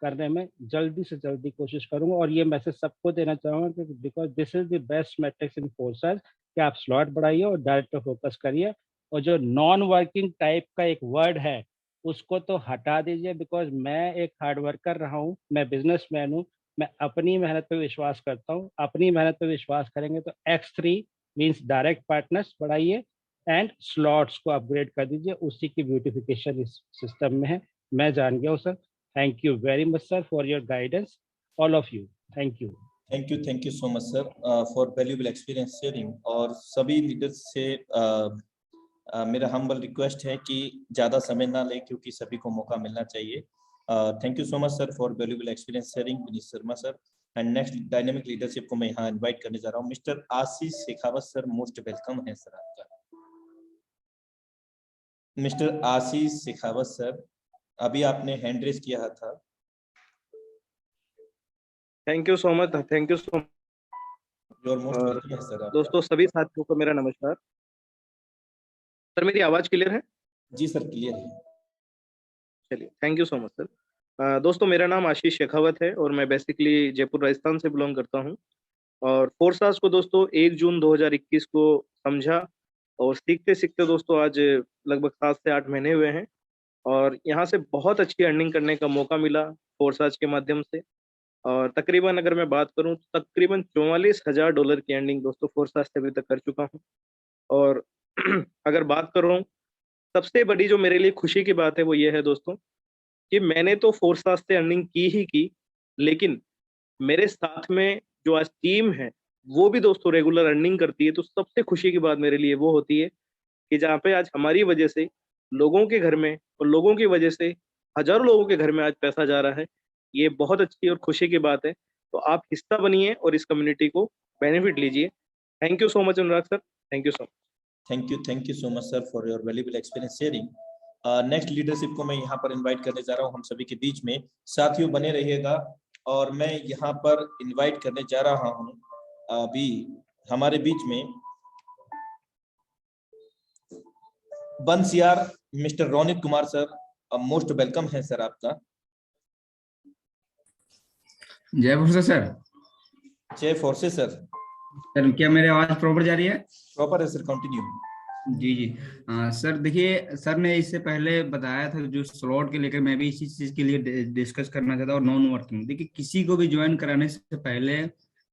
करने में जल्दी से जल्दी कोशिश करूंगा। और ये मैसेज सबको देना चाहूंगा कि because this is the best matrix in forces, कि आप स्लॉट बढ़ाइए और डायरेक्ट पे फोकस करिए। और जो नॉन वर्किंग टाइप का एक वर्ड है उसको तो हटा दीजिए, बिकॉज मैं एक हार्ड वर्कर रहा हूँ, मैं बिजनेसमैन हूँ, मैं अपनी मेहनत पे विश्वास करता हूँ। अपनी मेहनत पे विश्वास करेंगे तो X3 मीन्स डायरेक्ट पार्टनर्स बढ़ाइए एंड स्लॉट्स को अपग्रेड कर दीजिए। उसी की ब्यूटिफिकेशन इस सिस्टम में है। मैं जान गया हूँ sir. Thank you very much sir for your guidance, all of you. Thank you so much sir for valuable experience sharing. और सभी लीडर्स से मेरा हम्बल रिक्वेस्ट है कि ज़्यादा समय ना लें, क्योंकि सभी को मौका मिलना चाहिए। Thank you so much sir for valuable experience sharing, Vineet Sharma sir. And next dynamic leadership को मैं यहाँ इनवाइट करने जा रहा हूँ मिस्टर आशीष शेखावत सर, मोस्ट वेलकम है सर आपका। मिस्टर आशीष शेखावत सर, अभी आपने हैंड रेज किया था। Thank you so much, thank you so much. Your most welcome है सर आपका। दोस्तों सभी साथियों को मेरा नमस्कार। सर मेरी आवाज क्लियर है? जी सर क्लियर है। चलिए, thank you so much sir. दोस्तों मेरा नाम आशीष शेखावत है और मैं बेसिकली जयपुर राजस्थान से बिलोंग करता हूं। और फोर्सास को दोस्तों 1 जून 2021 को समझा और सीखते सीखते दोस्तों आज लगभग 7 से 8 महीने हुए हैं और यहाँ से बहुत अच्छी अर्निंग करने का मौका मिला फोर्सास के माध्यम से। और तकरीबन अगर मैं बात करूं तो तकरीबन $44,000 की अर्निंग दोस्तों फोर्सास से अभी तक कर चुका हूं। और अगर बात करूं, सबसे बड़ी जो मेरे लिए खुशी की बात है वो ये है दोस्तों कि मैंने तो फोर्सास से अर्निंग की, लेकिन मेरे साथ में जो आज टीम है वो भी दोस्तों रेगुलर अर्निंग करती है। तो सबसे खुशी की बात मेरे लिए वो होती है कि जहाँ पे आज हमारी वजह से लोगों के घर में और लोगों की वजह से हजारों लोगों के घर में आज पैसा जा रहा है, ये बहुत अच्छी और खुशी की बात है। तो आप हिस्सा बनिए और इस कम्युनिटी को बेनिफिट लीजिए। Thank you so much Anurag sir, thank you so much. Thank you so much sir for your valuable experience sharing. Next leadership को मैं यहाँ पर इनवाइट करने जा रहा हूँ हम सभी के बीच में। साथियों बने रहिएगा और मैं यहाँ पर इनवाइट करने जा रहा हूँ अभी हमारे बीच में बंसियार Mister Ronit Kumar sir, most welcome है सर आपका। जय फोर्सेस सर। जय फोर्सेस सर। सर क्या मेरी आवाज प्रॉपर जा रही है? प्रॉपर है सर, कंटिन्यू। जी जी। सर देखिए, सर ने इससे पहले बताया था जो स्लॉट के लेकर मैं भी इसी चीज के लिए डिस्कस करना चाहता हूँ। नॉन वर्किंग, देखिए किसी को भी ज्वाइन कराने से पहले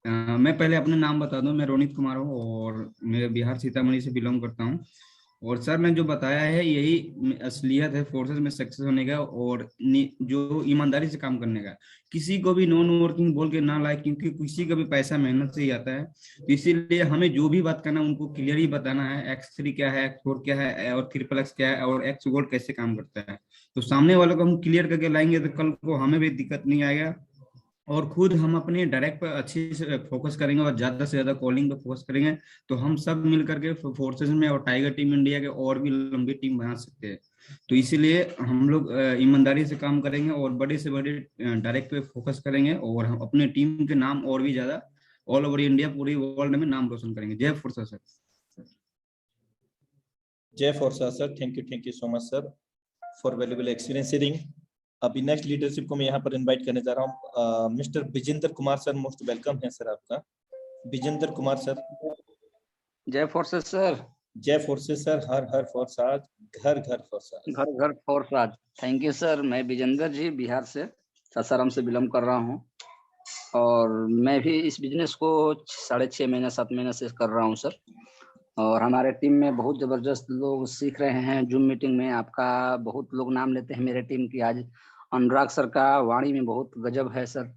मैं पहले अपना नाम बता दूं। मैं रोनित कुमार हूँ और मैं बिहार सीतामढ़ी से बिलोंग करता हूँ। और सर ने जो बताया है यही असलियत है फोर्सेस में सक्सेस होने का और जो ईमानदारी से काम करने का। किसी को भी नॉन वर्किंग बोल के ना लाए, क्योंकि किसी का भी पैसा मेहनत से ही आता है। तो इसीलिए हमें जो भी बात करना है उनको क्लियर ही बताना है। X3 क्या है, X4 क्या है और XXX क्या है और X गोल्ड कैसे काम करता है। तो सामने वालों को हम क्लियर करके लाएंगे तो कल को हमें भी दिक्कत नहीं आएगा और खुद हम अपने डायरेक्ट पर अच्छे से फोकस करेंगे और ज्यादा से ज्यादा कॉलिंग पे फोकस करेंगे। तो हम सब मिल करके फोर्सेस में और टाइगर टीम इंडिया के और भी लंबी टीम बना सकते हैं। तो इसीलिए हम लोग ईमानदारी से काम करेंगे और बड़े से बड़े डायरेक्ट पे फोकस करेंगे और हम अपने टीम के नाम और भी ज्यादा ऑल ओवर इंडिया, पूरी वर्ल्ड में नाम रोशन करेंगे। जय फोर्सेस सर। जय forces sir, thank you so much sir for valuable experience sharing. अभी नेक्स्ट लीडरशिप को मैं यहाँ पर इनवाइट करने जा रहा हूँ mister Vijendra Kumar sir, most welcome है सर आपका। विजेंद्र कुमार सर। जय फोर्सेस सर। जय फोर्सेस सर। हर हर फोर्साज, घर घर फोर्साज। घर घर फोर्साज। Thank you sir. मैं विजेंद्र जी बिहार से सासाराम से बिलोंग कर रहा हूँ और मैं भी इस बिजनेस को 6.5 महीने 7 महीने से कर रहा हूँ सर। और हमारे टीम में बहुत जबरदस्त लोग सीख रहे हैं। जूम मीटिंग में आपका बहुत लोग नाम लेते हैं मेरे टीम की। आज अनुराग सर का वाणी में बहुत गजब है सर।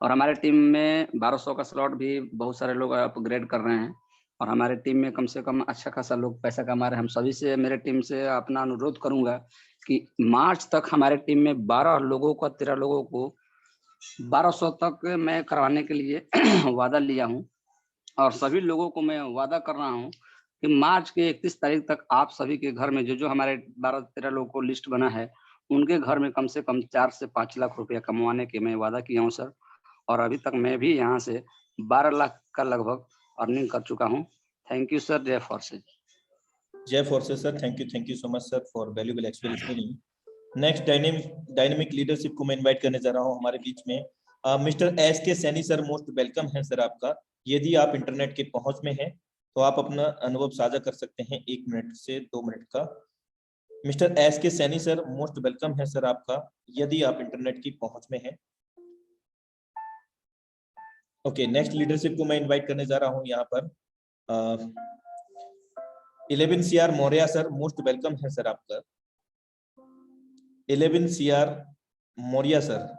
और हमारे टीम में 1200 का स्लॉट भी बहुत सारे लोग अपग्रेड कर रहे हैं और हमारे टीम में कम से कम अच्छा खासा लोग पैसा कमा रहे हैं। हम सभी से, मेरे टीम से अपना अनुरोध करूंगा कि मार्च तक हमारे टीम में 12 लोगों को 13 लोगों को 1200 तक मैं करवाने के लिए वादा लिया हूं। और सभी लोगों को मैं वादा कर रहा हूं कि मार्च के 31 तारीख तक आप सभी के घर में जो हमारे 12-13 लोगों को लिस्ट बना है उनके घर में कम से कम 4 से 5 लाख रुपया कमवाने के मैं वादा किया हूं सर। और अभी तक मैं भी यहाँ से 12 लाख का लगभग अर्निंग कर चुका हूँ। Thank you sir. जय फोर्सेस। जय forces sir. Thank you so much sir for valuable experience. Next dynamic leadership को मैं इनवाइट करने जा रहा हूँ हमारे बीच में mister SK Saini sir, most welcome है सर आपका। यदि आप इंटरनेट के पहुंच में हैं तो आप अपना अनुभव साझा कर सकते हैं 1 मिनट से 2 मिनट का। Mister SK Saini sir, most welcome है सर आपका, यदि आप इंटरनेट की पहुंच में हैं। ओके, नेक्स्ट लीडरशिप को मैं इनवाइट करने जा रहा हूं यहाँ पर 11 CR Maurya sir, most welcome है सर आपका। 11 CR Maurya sir.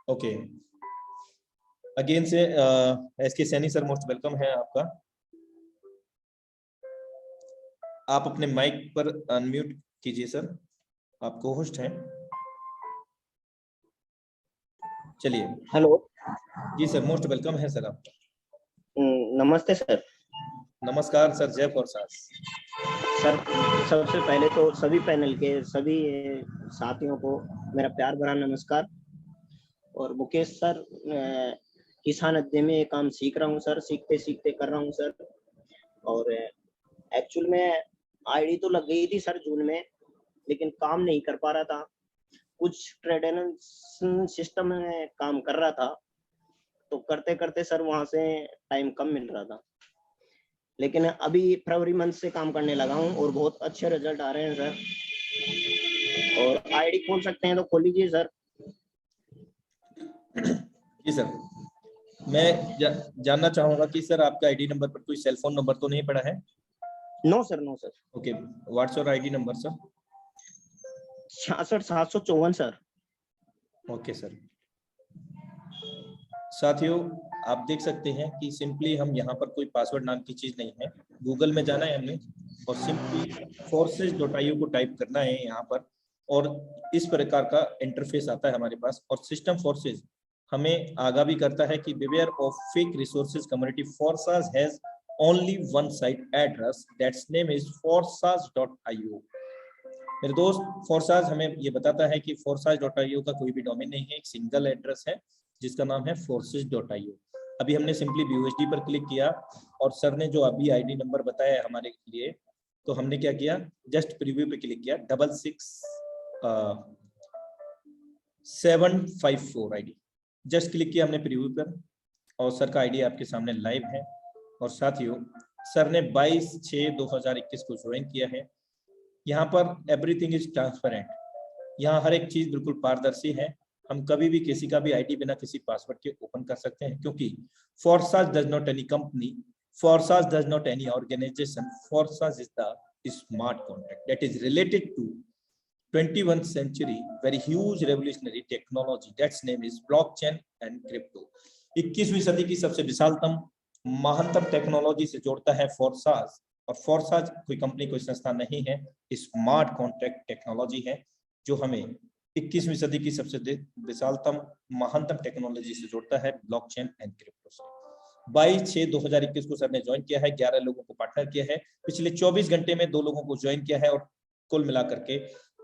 Okay, again से SK Saini sir, most welcome है आपका। आप अपने माइक पर अनम्यूट कीजिए सर, आप को होस्ट हैं। चलिए। हेलो। जी सर, मोस्ट वेलकम है सर आपका। नमस्ते सर। नमस्कार सर, जय फोर्सास। सर सबसे पहले तो सभी पैनल के सभी साथियों को मेरा प्यार भरा नमस्कार। और मुकेश सर, किसान अध्ययन में ये काम सीख रहा हूँ सर, सीखते सीखते कर रहा हूँ सर। और एक्चुअल में आईडी तो लग गई थी सर जून में, लेकिन काम नहीं कर पा रहा था, कुछ ट्रेडिंग सिस्टम में काम कर रहा था, तो करते करते सर वहां से टाइम कम मिल रहा था। लेकिन अभी फरवरी मंथ से काम करने लगा हूँ और बहुत अच्छे रिजल्ट आ रहे हैं सर। और आईडी खोल सकते हैं तो खोल लीजिए सर। जी सर, मैं जानना चाहूंगा कि सर आपका आईडी नंबर पर कोई सेल फोन नंबर तो नहीं पड़ा है? No sir, no sir. Okay, what's your ID number sir? 66,754 sir. Okay sir. साथियों, आप देख सकते हैं कि सिंपली हम यहाँ पर कोई पासवर्ड नाम की चीज नहीं है, गूगल में जाना है हमने और सिंपली forces.io को टाइप करना है यहाँ पर, और इस प्रकार का इंटरफेस आता है हमारे पास। और सिस्टम फोर्सेस हमें आगाह भी करता है कि beware of fake resources community, Forsas has only one site address, that's name is forsas.io। मेरे दोस्त, फोर्सास हमें ये बताता है कि forsas.io का कोई भी डोमेन नहीं है, एक सिंगल एड्रेस है जिसका नाम है forces.io। अभी हमने सिंपली BUSD पर क्लिक किया और सर ने जो अभी आईडी नंबर बताया है हमारे लिए, तो हमने क्या किया, जस्ट प्रीव्यू पे क्लिक किया, 66754 आईडी, जस्ट क्लिक किया हमने प्रीव्यू पर और सर का आईडी आपके सामने लाइव है। और साथियों, सर ने 22/6/2021 को ज्वाइन किया है। यहाँ पर एवरीथिंग इज ट्रांसपेरेंट, यहाँ हर एक चीज बिल्कुल पारदर्शी है। हम कभी भी किसी का भी आईडी बिना किसी पासवर्ड के ओपन कर सकते हैं, क्योंकि Forsas does not any company, Forsas does not any organization, Forsas is the smart contract that is related to 21st century very huge revolutionary technology, that's name is blockchain and crypto। 21वीं सदी की सबसे विशालतम महानतम टेक्नोलॉजी से जोड़ता है Forsas, और Forsas कोई कंपनी कोई संस्था नहीं है, स्मार्ट कॉन्ट्रैक्ट टेक्नोलॉजी है जो हमें 21वीं सदी की सबसे विशालतम महानतम टेक्नोलॉजी से जोड़ता है, ब्लॉकचेन एंड क्रिप्टो से। 22/6/2021 को सर ने ज्वाइन किया है, 11 लोगों को पार्टनर किया है, पिछले 24 घंटे में 2 लोगों को ज्वाइन किया है और कुल मिलाकर के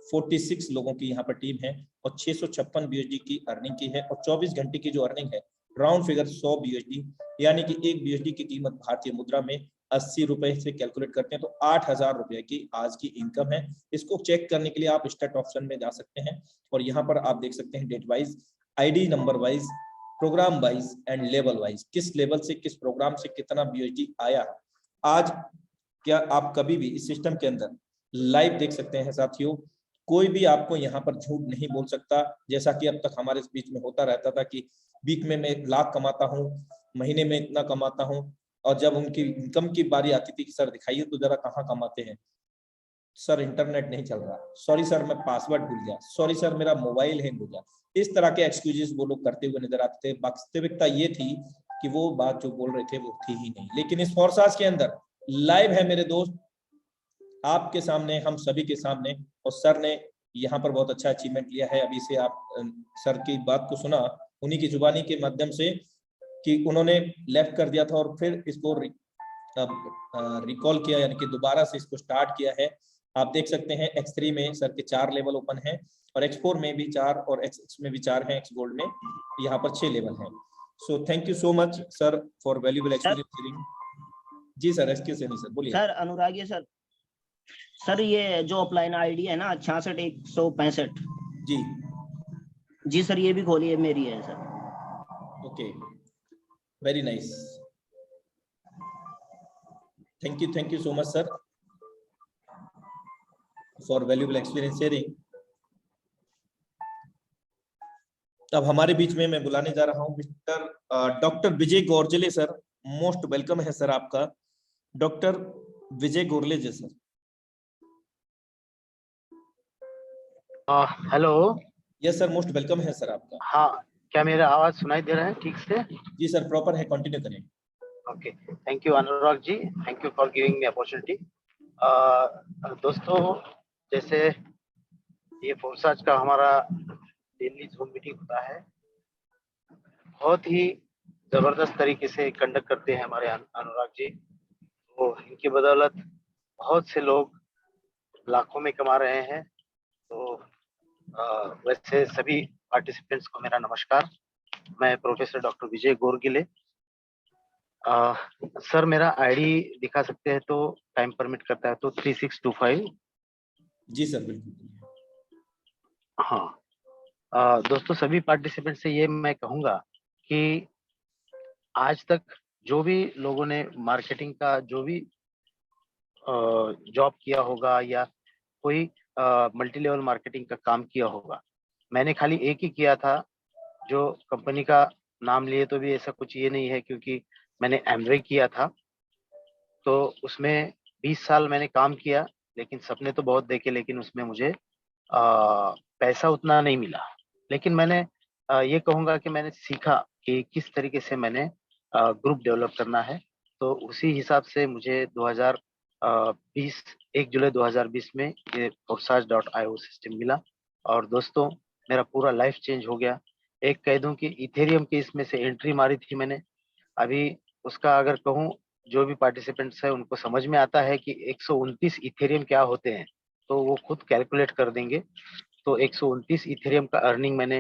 46 लोगों की यहाँ पर टीम है और 656 BUSD की अर्निंग की है। और 24 घंटे की जो अर्निंग है, राउंड फिगर 100 BUSD, यानी कि 1 BUSD की कीमत भारतीय मुद्रा में 80 रुपए से कैलकुलेट करते हैं तो 8,000 रुपए की आज की इनकम है। इसको चेक करने के लिए आप स्टार्ट ऑप्शन में जा सकते हैं और यहाँ पर आप देख सकते हैं date wise, ID number wise, programme wise and level wise, किस लेवल से किस प्रोग्राम से कितना BUSD आया आज। क्या आप कभी भी इस सिस्टम के अंदर लाइव देख सकते हैं साथियों, कोई भी आपको यहाँ पर झूठ नहीं बोल सकता, जैसा कि अब तक हमारे बीच में होता रहता था कि वीक में मैं 1 लाख कमाता हूँ, महीने में इतना कमाता हूँ, और जब उनकी इनकम की बारी आती थी कि सर दिखाइए तो जरा कहाँ कमाते हैं, सर इंटरनेट नहीं चल रहा, सॉरी सर मैं पासवर्ड भूल गया, सॉरी सर मेरा मोबाइल हैंग हो गया, इस तरह के एक्सक्यूजेस वो लोग करते हुए नजर आते थे। वास्तविकता ये थी कि वो बात जो बोल रहे थे वो थी ही नहीं। लेकिन इस Forsas के अंदर लाइव है मेरे दोस्त, आपके सामने, हम सभी के सामने, और सर ने यहाँ पर बहुत अच्छा अचीवमेंट लिया है। अभी से आप सर की बात को सुना उन्हीं की जुबानी के माध्यम से कि उन्होंने लेफ्ट कर दिया था और फिर इसको रिकॉल किया, यानी कि दोबारा से इसको स्टार्ट किया है। आप देख सकते हैं X3 में सर के 4 लेवल ओपन हैं और X4 में भी 4 और X6 में भी 4 हैं, X गोल्ड में यहाँ पर 6 लेवल हैं। So thank you so much sir for valuable experience. जी सर, एक्सक्यूज मी सर, बोलिए सर। अनुरागी सर, सर ये जो ऑफलाइन आईडी है ना 66,165 जी, जी सर, ये भी खोलिए, मेरी है sir. Okay, very nice, thank you so much sir for valuable experience sharing. अब हमारे बीच में मैं बुलाने जा रहा हूं Mister doctor Vijay Gorjale sir, most welcome है सर आपका, doctor Vijay Gorleje sir. Hello. Yes sir, most welcome है सर आपका। हाँ, क्या मेरा आवाज सुनाई दे रहा है ठीक से? जी सर, प्रॉपर है, कंटिन्यू करें। Okay, thank you Anurag ji, thank you for giving me opportunity. दोस्तों, जैसे ये फोर्साज का हमारा डेली जूम मीटिंग होता है, बहुत ही जबरदस्त तरीके से कंडक्ट करते हैं हमारे अनुराग जी। तो इनकी बदौलत बहुत से लोग लाखों में कमा रहे हैं। तो वैसे सभी पार्टिसिपेंट्स को मेरा नमस्कार। मैं प्रोफेसर डॉक्टर विजय गोरगिले। सर मेरा आईडी दिखा सकते हैं तो टाइम परमिट करता है तो 3625। जी सर बिल्कुल। हाँ, दोस्तों सभी पार्टिसिपेंट से ये मैं कहूँगा कि आज तक जो भी लोगों ने मार्केटिंग का जो भी जॉब किया होगा या कोई मल्टी लेवल मार्केटिंग का काम किया होगा, मैंने खाली एक ही किया था। जो कंपनी का नाम लिए तो भी ऐसा कुछ ये नहीं है, क्योंकि मैंने एमवे किया था तो उसमें 20 साल मैंने काम किया, लेकिन सपने तो बहुत देखे, लेकिन उसमें मुझे पैसा उतना नहीं मिला। लेकिन मैंने ये कहूँगा कि मैंने सीखा कि किस तरीके से मैंने ग्रुप डेवलप करना है। तो उसी हिसाब से मुझे 2020 1 जुलाई 2020 में ये forsage.io सिस्टम मिला और दोस्तों मेरा पूरा लाइफ चेंज हो गया। एक कह दूं कि इथेरियम की इसमें से एंट्री मारी थी मैंने। अभी उसका अगर कहूँ, जो भी पार्टिसिपेंट्स है उनको समझ में आता है कि 129 इथेरियम क्या होते हैं, तो वो खुद कैलकुलेट कर देंगे। तो 129 इथेरियम का अर्निंग मैंने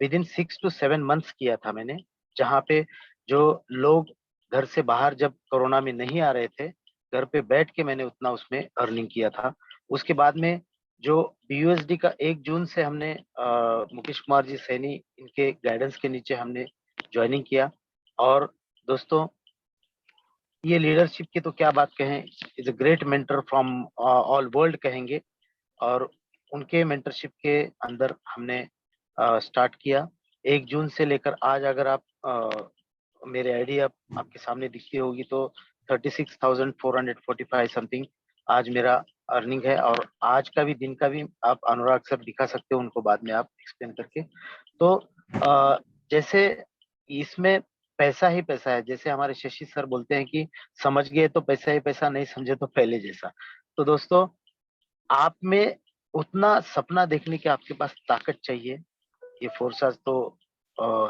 विद इन 6 to 7 मंथ्स किया था मैंने, जहाँ पे जो लोग घर से बाहर जब कोरोना में नहीं आ रहे थे, घर पे बैठ के मैंने उतना उसमें अर्निंग किया था। उसके बाद में जो BUSD का 1 जून से हमने मुकेश कुमार जी सैनी इनके गाइडेंस के नीचे हमने ज्वाइनिंग किया। और दोस्तों ये लीडरशिप की तो क्या बात कहें, is a great mentor from all world कहेंगे। और उनके मेंटरशिप के अंदर हमने स्टार्ट किया 1 जून से लेकर आज। अगर आप मेरे आईडी आपके सामने दिखती होगी तो 36,445 समथिंग आज मेरा अर्निंग है। और आज का भी दिन का भी आप अनुराग सर दिखा सकते हो, उनको बाद में आप एक्सप्लेन करके। तो जैसे इसमें पैसा ही पैसा है, जैसे हमारे शशि सर बोलते हैं कि समझ गए तो पैसा ही पैसा, नहीं समझे तो पहले जैसा। तो दोस्तों आप में उतना सपना देखने की आपके पास ताकत चाहिए। ये फोर्सेस तो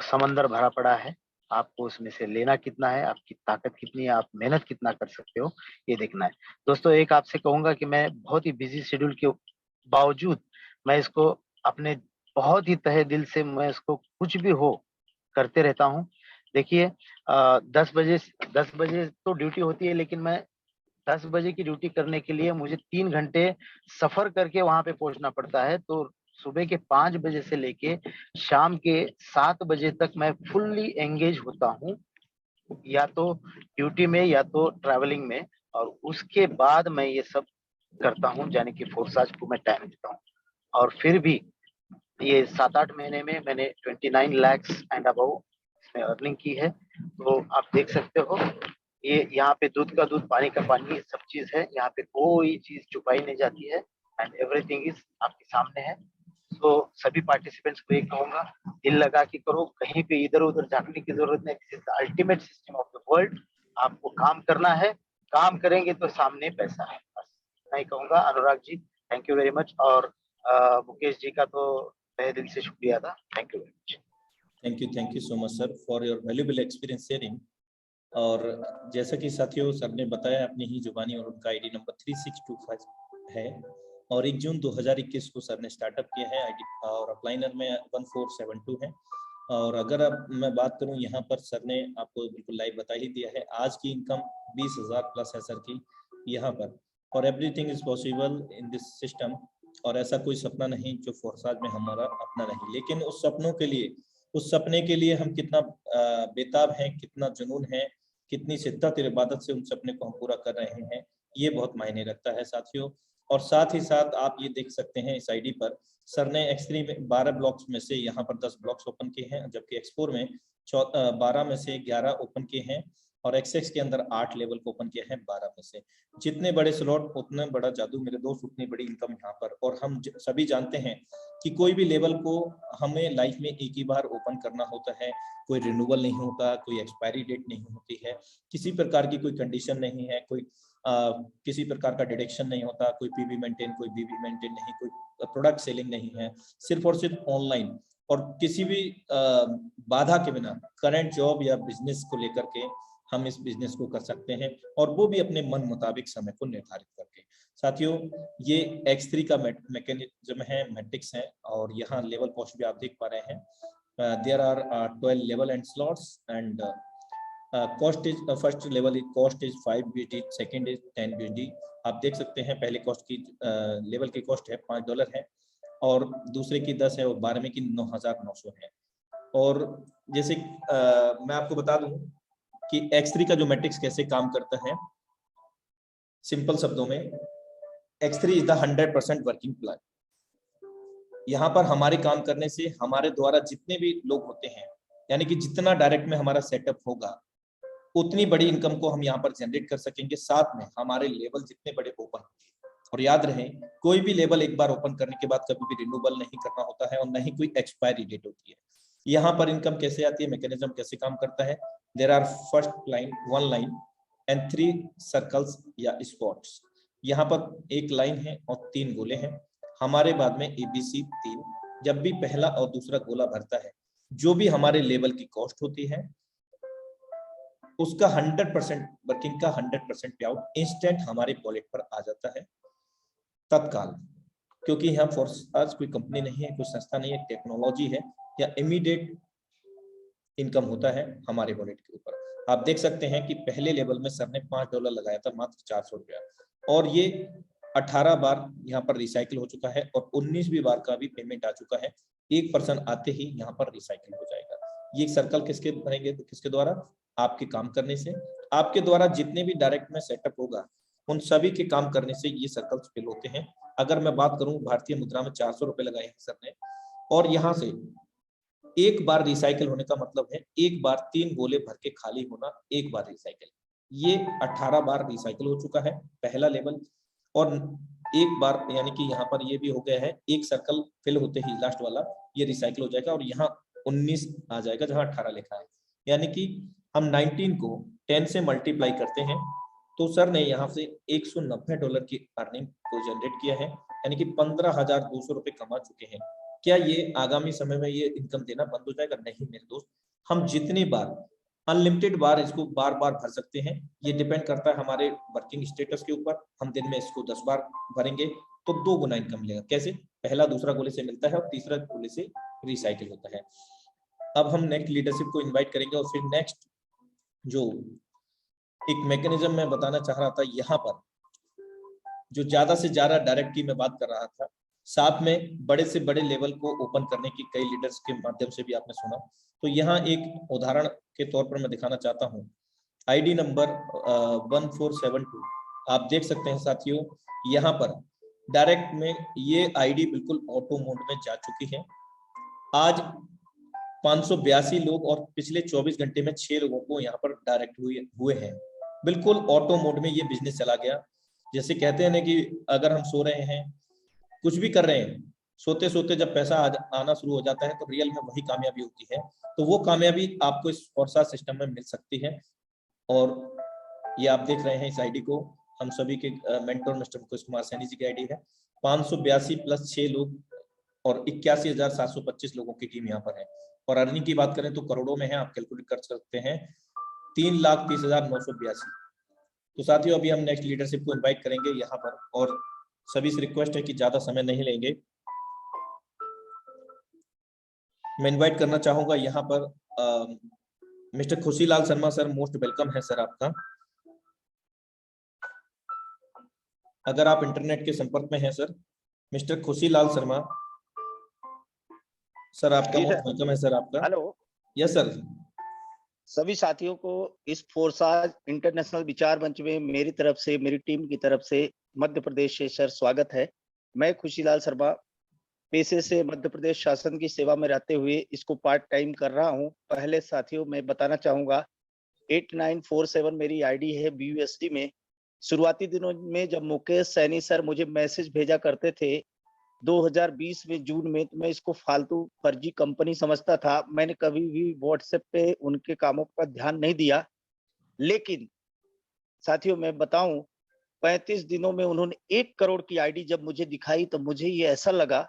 समंदर भरा पड़ा है, आपको उसमें से लेना कितना है, आपकी ताकत कितनी है, आप मेहनत कितना कर सकते हो, ये देखना है। दोस्तों एक आपसे कहूंगा कि मैं बहुत ही बिजी शेड्यूल के बावजूद मैं इसको अपने बहुत ही तहे दिल से मैं इसको कुछ भी हो करते रहता हूँ। देखिए 10 बजे तो ड्यूटी होती है, लेकिन मैं 10 बजे की ड्यूटी करने के लिए मुझे 3 घंटे सफर करके वहां पे पहुंचना पड़ता है। तो सुबह के 5 बजे से लेके शाम के 7 बजे तक मैं फुल्ली एंगेज होता हूँ, या तो ड्यूटी में या तो ट्रैवलिंग में। और उसके बाद मैं ये सब करता हूँ, यानी कि फोर्साज को मैं टाइम देता हूँ। और फिर भी ये 7-8 महीने में मैंने 29 lakhs एंड अबव इसमें अर्निंग की है। तो आप देख सकते हो, ये यहाँ पे दूध का दूध पानी का पानी सब चीज है, यहाँ पे कोई चीज छुपाई नहीं जाती है एंड एवरीथिंग इज आपके सामने है। तो सभी पार्टिसिपेंट्स को एक कहूंगा, दिल लगा के करो, कहीं पे इधर उधर झांकने की जरूरत नहीं। This is the ultimate system of the world. आपको काम करना है, काम करेंगे तो सामने पैसा है। बस मैं कहूंगा अनुराग ji thank you very much. और मुकेश जी का तो तहे दिल से शुक्रिया था। Thank you very much. Thank you so much sir for your valuable experience sharing. और जैसा कि साथियों सर ने बताया अपनी ही जुबानी, और उनका आईडी नंबर 3625 है और 1 जून 2021 को सर ने स्टार्टअप किया है आईडी, और अपलाइनर में 1472 है। और अगर अब मैं बात करूं, यहाँ पर सर ने आपको बिल्कुल लाइव बता ही दिया है, आज की इनकम 20,000 प्लस है सर की यहाँ पर। और everything is possible in this system. और ऐसा कोई सपना नहीं जो फोर्साज में हमारा अपना नहीं, लेकिन उस सपनों के लिए, उस सपने के लिए हम कितना बेताब हैं, कितना जुनून है, कितनी शिद्दत और इबादत से उन सपने को हम पूरा कर रहे हैं, ये बहुत मायने रखता है साथियों। और साथ ही साथ आप ये देख सकते हैं इस आईडी पर सर ने X3 में 12 ब्लॉक्स में से यहाँ पर 10 ब्लॉक्स ओपन किए हैं, जबकि X4 में 12 में से 11 ओपन किए हैं, और XX के अंदर 8 लेवल को ओपन किया है 12 में से। जितने बड़े स्लॉट उतना बड़ा जादू मेरे दोस्त, उतनी बड़ी इनकम यहाँ पर। और हम सभी जानते हैं कि कोई भी लेवल को हमें लाइफ में एक ही बार ओपन करना होता है, कोई रिन्यूअल नहीं होता, कोई एक्सपायरी डेट नहीं होती है, किसी प्रकार की कोई कंडीशन नहीं है, कोई किसी प्रकार का डिडक्शन नहीं होता, कोई पीवी मेंटेन, कोई बीवी मेंटेन नहीं, कोई प्रोडक्ट सेलिंग नहीं है, सिर्फ और सिर्फ ऑनलाइन और किसी भी बाधा के बिना करंट जॉब या बिजनेस को लेकर के हम इस बिजनेस को कर सकते हैं, और वो भी अपने मन मुताबिक समय को निर्धारित करके। साथियों, ये X3 का मैकेनिज्म है, मैट्रिक्स है, और यहाँ लेवल कॉस्ट भी आप देख पा रहे हैं। There are 12 level and slots and cost is first level cost is 5 BSD, second is 10 BSD। आप देख सकते हैं पहले कॉस्ट की लेवल की कॉस्ट है $5 है, और दूसरे की 10 है, और 12वें की 9,900 है। और जैसे मैं आपको बता दूं कि X3 का जो मैट्रिक्स कैसे काम करता है, सिंपल शब्दों में X3 is the 100% working plan. यहाँ पर हमारे काम करने से हमारे द्वारा जितने भी लोग होते हैं, यानी कि जितना डायरेक्ट में हमारा सेटअप होगा, उतनी बड़ी इनकम को हम यहाँ पर जनरेट कर सकेंगे। साथ में हमारे लेवल जितने बड़े ओपन होंगे, और याद रहे कोई भी लेवल एक बार ओपन करने के बाद कभी भी रिन्यूएबल नहीं करना होता है, और न ही कोई एक्सपायरी डेट होती है। यहाँ पर इनकम कैसे आती है, मैकेनिज्म कैसे काम करता है। There are first line 1 line and 3 circles या स्पॉट्स। यहाँ पर एक लाइन है और 3 गोले हैं। हमारे बाद में ABC 3, जब भी पहला और दूसरा गोला भरता है, जो भी हमारे लेवल की कॉस्ट होती है उसका 100% वर्किंग का 100% पे आउट इंस्टेंट हमारे वॉलेट पर आ जाता है तत्काल। क्योंकि यहाँ फोर्साज कोई कंपनी नहीं है, कोई संस्था नहीं है, टेक्नोलॉजी है, या इमीडिएट इनकम होता है हमारे वॉलेट के ऊपर। आप देख सकते हैं कि पहले लेवल में सर ने $5 लगाया था, मात्र 400 रुपया, और ये 18 बार यहाँ पर रिसाइकिल हो चुका है, और 19वीं बार का भी पेमेंट आ चुका है। 1% आते ही यहाँ पर रिसाइकिल हो जाएगा। ये सर्कल किसके बनेंगे, किसके द्वारा, आपके काम करने से। आपके द्वारा जितने भी डायरेक्ट में सेटअप होगा, उन सभी के काम करने से ये सर्कल्स फिल होते हैं। अगर मैं बात करूं, भारतीय मुद्रा में 400 रुपए लगाए हैं सर ने, और यहाँ से एक बार रिसाइकिल होने का मतलब है एक बार 3 गोले भर के खाली होना, एक बार रिसाइकिल। ये 18 बार रिसाइकिल हो चुका है पहला लेवल, और एक बार यानी कि यहाँ पर ये भी हो गया है, एक सर्कल फिल होते ही लास्ट वाला ये रिसाइकिल हो जाएगा, और यहाँ 19 आ जाएगा जहाँ 18 लिखा है। यानी कि हम 19 को 10 से मल्टीप्लाई करते हैं, तो सर ने यहाँ से $190 की अर्निंग को जनरेट किया है, यानी कि 15,200 रुपए कमा चुके हैं। क्या ये आगामी समय में ये इनकम देना बंद हो जाएगा? नहीं मेरे दोस्त, हम जितनी बार, अनलिमिटेड बार इसको बार बार भर सकते हैं। ये डिपेंड करता है हमारे वर्किंग स्टेटस के ऊपर। हम दिन में इसको 10 बार भरेंगे तो 2 गुना इनकम मिलेगा। कैसे? पहला दूसरा गोले से मिलता है और तीसरा गोले से रिसाइकिल होता है। अब हम नेक्स्ट लीडरशिप को इन्वाइट करेंगे, और फिर नेक्स्ट जो एक मैकेनिज्म मैं बताना चाह रहा था, यहाँ पर जो ज्यादा से ज्यादा डायरेक्ट की मैं बात कर रहा था, साथ में बड़े से बड़े लेवल को ओपन करने की कई लीडर्स के माध्यम से भी आपने सुना। तो यहाँ एक उदाहरण के तौर पर मैं दिखाना चाहता हूँ। आईडी नंबर 1472 आप देख सकते हैं साथियों, यहाँ पर डायरेक्ट में ये आईडी बिल्कुल ऑटो मोड में जा चुकी है। आज 582 लोग, और पिछले 24 घंटे में 6 लोगों को यहाँ पर डायरेक्ट हुए हैं। बिल्कुल ऑटो मोड में ये बिजनेस चला गया। जैसे कहते हैं ना कि अगर हम सो रहे हैं, कुछ भी कर रहे हैं, सोते सोते जब पैसा आना शुरू हो जाता है तो रियल में वही कामयाबी होती है। तो वो कामयाबी आपको इस फोर्सा सिस्टम में मिल सकती है। और ये आप देख रहे हैं इस आईडी को, हम सभी के मेंटोर मिस्टर मुकेश कुमार सैनी जी की आईडी है। 582 प्लस 6 लोग और 81,725 लोगों की टीम यहाँ पर है। और अर्निंग की बात करें तो करोड़ों में है, आप कैलकुलेट कर सकते हैं, 3,30,982। तो साथियों अभी हम नेक्स्ट लीडरशिप को इनवाइट करेंगे यहाँ पर, और सभी से रिक्वेस्ट है कि ज्यादा समय नहीं लेंगे। मैं इनवाइट करना चाहूंगा यहाँ पर mister Khushilal Sharma sir, most welcome है सर आपका। अगर आप इंटरनेट के संपर्क में हैं sir, mister Khushilal Sharma sir आपका मोस्ट वेलकम है सर आपका। Hello, yes sir. सभी साथियों को इस फोर्साज इंटरनेशनल विचार मंच में मेरी तरफ से, मेरी टीम की तरफ से मध्य प्रदेश से सर स्वागत है। मैं खुशीलाल शर्मा पेशे से मध्य प्रदेश शासन की सेवा में रहते हुए इसको पार्ट टाइम कर रहा हूं। पहले साथियों मैं बताना चाहूंगा, 8947 मेरी आईडी है BUSD में। शुरुआती दिनों में जब मुकेश सैनी सर मुझे मैसेज भेजा करते थे 2020 में जून में, तो मैं इसको फालतू फर्जी कंपनी समझता था। मैंने कभी भी व्हाट्सएप पे उनके कामों पर ध्यान नहीं दिया। लेकिन साथियों मैं बताऊं 35 दिनों में उन्होंने 1 करोड़ की आईडी जब मुझे दिखाई, तो मुझे ये ऐसा लगा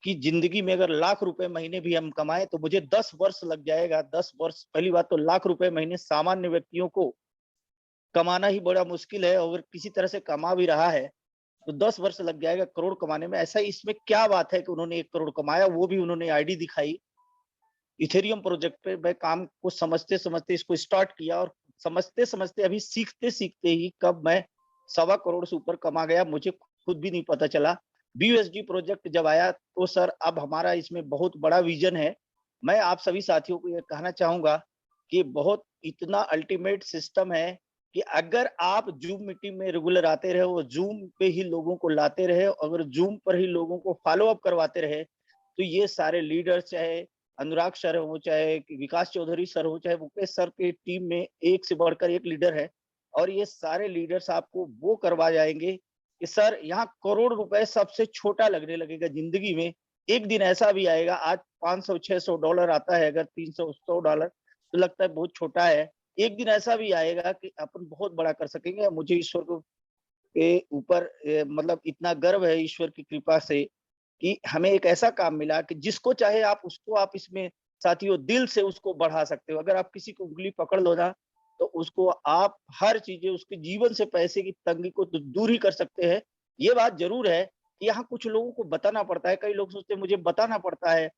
कि जिंदगी में अगर लाख रुपए महीने भी हम कमाए तो मुझे 10 वर्ष लग जाएगा। 10 वर्ष, पहली बात तो लाख रुपए महीने सामान्य व्यक्तियों को कमाना ही बड़ा मुश्किल है, और किसी तरह से कमा भी रहा है तो 10 वर्ष लग जाएगा करोड़ कमाने में। ऐसा इसमें क्या बात है कि उन्होंने 1 करोड़ कमाया, वो भी उन्होंने आईडी दिखाई। इथेरियम प्रोजेक्ट पे मैं काम को समझते समझते इसको स्टार्ट किया, और समझते समझते अभी सीखते सीखते ही कब मैं 1.25 करोड़ से ऊपर कमा गया, मुझे खुद भी नहीं पता चला। BUSD प्रोजेक्ट जब आया तो सर अब हमारा इसमें बहुत बड़ा विजन है। मैं आप सभी साथियों को ये कहना चाहूंगा कि बहुत इतना अल्टीमेट सिस्टम है कि अगर आप जूम मीटिंग में रेगुलर आते रहे और जूम पे ही लोगों को लाते रहे, अगर जूम पर ही लोगों को फॉलो अप करवाते रहे, तो ये सारे लीडर्स, चाहे अनुराग सर हो, चाहे विकास चौधरी सर हो, चाहे मुकेश सर की टीम में एक से बढ़कर एक लीडर है, और ये सारे लीडर्स आपको वो करवा जाएंगे कि सर यहाँ करोड़ रुपए सबसे छोटा लगने लगेगा जिंदगी में। एक दिन ऐसा भी आएगा, आज $500-600 आता है, अगर $300-100 तो लगता है बहुत छोटा है। एक दिन ऐसा भी आएगा कि अपन बहुत बड़ा कर सकेंगे। मुझे ईश्वर को के ऊपर मतलब इतना गर्व है ईश्वर की कृपा से कि हमें एक ऐसा काम मिला कि जिसको चाहे आप उसको आप इसमें साथियों दिल से उसको बढ़ा सकते हो। अगर आप किसी को उंगली पकड़ लो ना तो उसको आप हर चीजें, उसके जीवन से पैसे की तंगी को तो दूर ही कर सकते हैं। ये बात जरूर है कि यहाँ कुछ लोगों को बताना पड़ता है। कई लोग सोचते हैं मुझे बताना पड़ता है,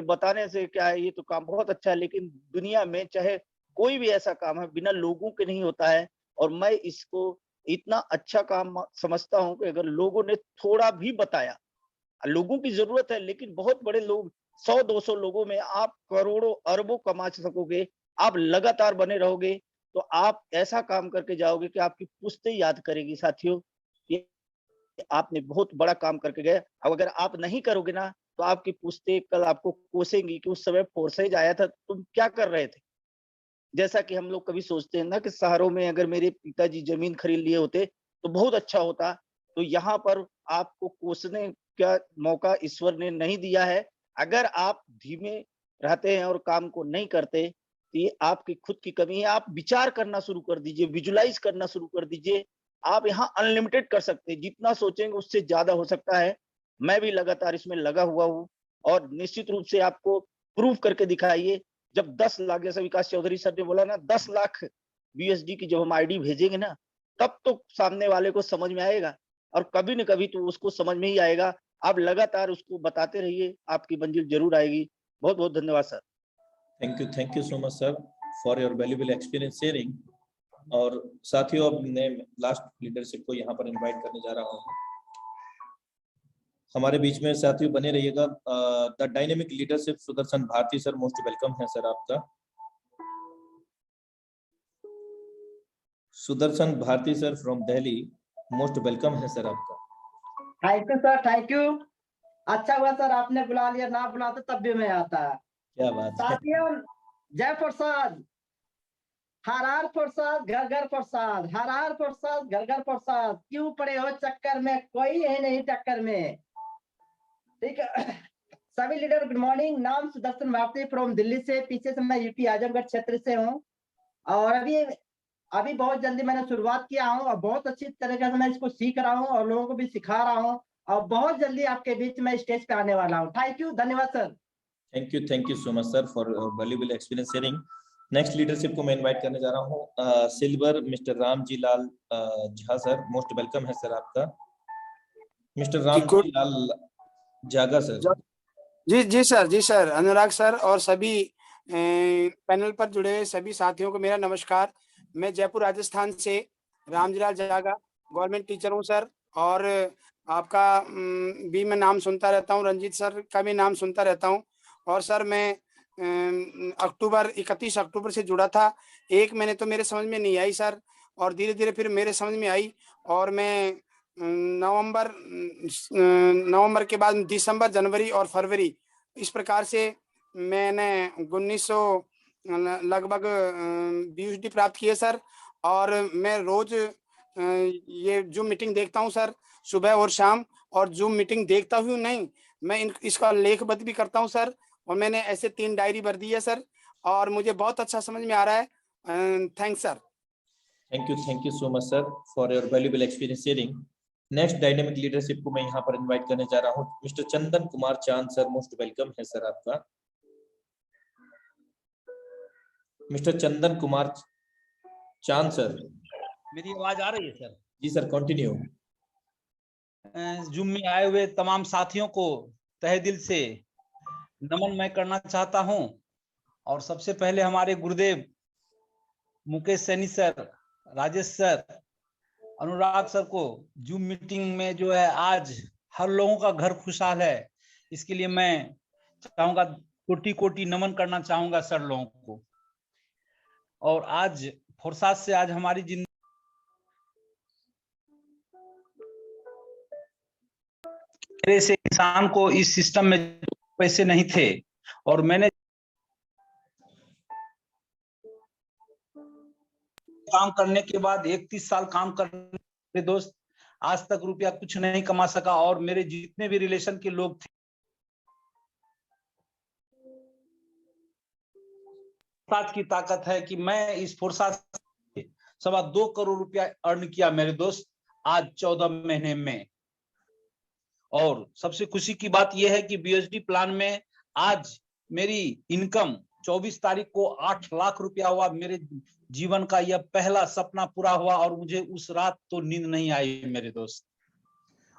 बताने से क्या है, ये तो काम बहुत अच्छा है। लेकिन दुनिया में चाहे कोई भी ऐसा काम है बिना लोगों के नहीं होता है, और मैं इसको इतना अच्छा काम समझता हूँ कि अगर लोगों ने थोड़ा भी बताया, लोगों की जरूरत है, लेकिन बहुत बड़े लोग 100-200 लोगों में आप करोड़ों अरबों कमा सकोगे। आप लगातार बने रहोगे तो आप ऐसा काम करके जाओगे कि आपकी पुश्तें याद करेगी साथियों, ये आपने बहुत बड़ा काम करके गए। अब अगर आप नहीं करोगे ना तो आपकी पुश्तें कल आपको कोसेंगी कि उस समय फोर्सेज आया था, तुम क्या कर रहे थे। जैसा कि हम लोग कभी सोचते हैं ना कि शहरों में अगर मेरे पिताजी जमीन खरीद लिए होते तो बहुत अच्छा होता, तो यहाँ पर आपको कोसने का मौका ईश्वर ने नहीं दिया है। अगर आप धीमे रहते हैं और काम को नहीं करते तो ये आपकी खुद की कमी है। आप विचार करना शुरू कर दीजिए, विजुलाइज करना शुरू कर दीजिए। आप यहाँ अनलिमिटेड कर सकते हैं, जितना सोचेंगे उससे ज्यादा हो सकता है। मैं भी लगातार इसमें लगा हुआ हूँ, और निश्चित रूप से आपको प्रूव करके दिखाइए। जब 10 लाख, जैसा विकास चौधरी सर ने बोला ना, 10 लाख BUSD की जब हम आईडी भेजेंगे ना, तब तो सामने वाले को समझ में आएगा, और कभी न कभी तो उसको समझ में ही आएगा। आप लगातार उसको बताते रहिए, आपकी मंजिल जरूर आएगी। बहुत बहुत धन्यवाद sir. Thank you so much sir for your valuable experience sharing. और साथियों अब मैं लास्ट लीडरशिप को यहाँ पर इनवाइट करने जा रहा हूँ। हमारे बीच में साथियों बने रहिएगा। The dynamic leadership Sudarshan Bharti sir, most welcome है सर आपका। Sudarshan Bharti sir from Delhi, most welcome है सर आपका। Thank you sir, thank you. अच्छा हुआ सर आपने बुला लिया, ना बुलाते तब भी मैं आता। क्या बात है साथियों, जय प्रसाद, हर हर प्रसाद, घर घर प्रसाद, हर हर प्रसाद, घर घर प्रसाद। क्यों पड़े हो चक्कर में, कोई है नहीं टक्कर में। ठीक है सभी लीडर गुड मॉर्निंग। नाम सुदर्शन भारती फ्रॉम दिल्ली से, पीछे से मैं यूपी आजमगढ़ क्षेत्र से हूँ, और अभी बहुत जल्दी मैंने शुरुआत किया हूँ, और बहुत अच्छी तरीके से मैं इसको सीख रहा हूँ और लोगों को भी सिखा रहा हूँ, और बहुत जल्दी आपके बीच में स्टेज पे आने वाला हूँ। थैंक यू, धन्यवाद sir. Thank you so much sir for valuable experience sharing. Next leadership को मैं इनवाइट करने जा रहा हूँ। Silver mister Ramji Lal Jha sir, most welcome है सर आपका। मिस्टर रामजी लाल जागा सर। जी सर, अनुराग सर और सभी पैनल पर जुड़े हुए सभी साथियों को मेरा नमस्कार। मैं जयपुर राजस्थान से रामजीलाल जागा गवर्नमेंट टीचर हूँ सर, और आपका भी मैं नाम सुनता रहता हूँ, रंजीत सर का भी नाम सुनता रहता हूँ। और सर मैं 31 अक्टूबर से जुड़ा था। 1 महीने तो मेरे समझ में नहीं आई सर, और धीरे धीरे फिर मेरे समझ में आई, और मैं नवंबर के बाद दिसंबर, जनवरी और फरवरी, इस प्रकार से मैंने 1900 लगभग BUSD प्राप्त किए सर। और मैं रोज ये जूम मीटिंग देखता हूँ सर, सुबह और शाम। और जूम मीटिंग देखता हूँ नहीं, मैं इसका लेखबद्ध भी करता हूँ सर, और मैंने ऐसे 3 डायरी भर दी है सर, और मुझे बहुत अच्छा समझ में आ रहा है। Thanks sir. Thank you so much sir for your valuable experience sharing. Next dynamic leadership को मैं यहाँ पर इनवाइट करने जा रहा हूँ। मिस्टर चंदन कुमार चांद सर, मोस्ट वेलकम है सर आपका। मिस्टर चंदन कुमार चांद सर, मेरी आवाज आ रही है सर? जी सर, कंटिन्यू। जूम में आए हुए तमाम साथियों को तहे दिल से नमन मैं करना चाहता हूं। और सबसे पहले हमारे गुरुदेव मुकेश सैनी सर, राजेश सर, अनुराग सर को जूम मीटिंग में जो है आज हर लोगों का घर खुशहाल है, इसके लिए मैं चाहूंगा कोटि कोटि नमन करना चाहूंगा सर लोगों को। और आज फुर्सत से आज हमारी जिंदगी मेरे से इंसान को इस सिस्टम में पैसे नहीं थे और मैंने काम करने के बाद 31 साल काम करने के दोस्त आज तक रुपया कुछ नहीं कमा सका। और मेरे जितने भी रिलेशन के लोग थे, साथ की ताकत है कि मैं इस फुर्सत से 2.25 करोड़ रुपया अर्न किया मेरे दोस्त आज 14 महीने में। और सबसे खुशी की बात यह है कि बीएसडी प्लान में आज मेरी इनकम 24 तारीख को 8 लाख रुपया हुआ। मेरे जीवन का यह पहला सपना पूरा हुआ और मुझे उस रात तो नींद नहीं आई मेरे दोस्त।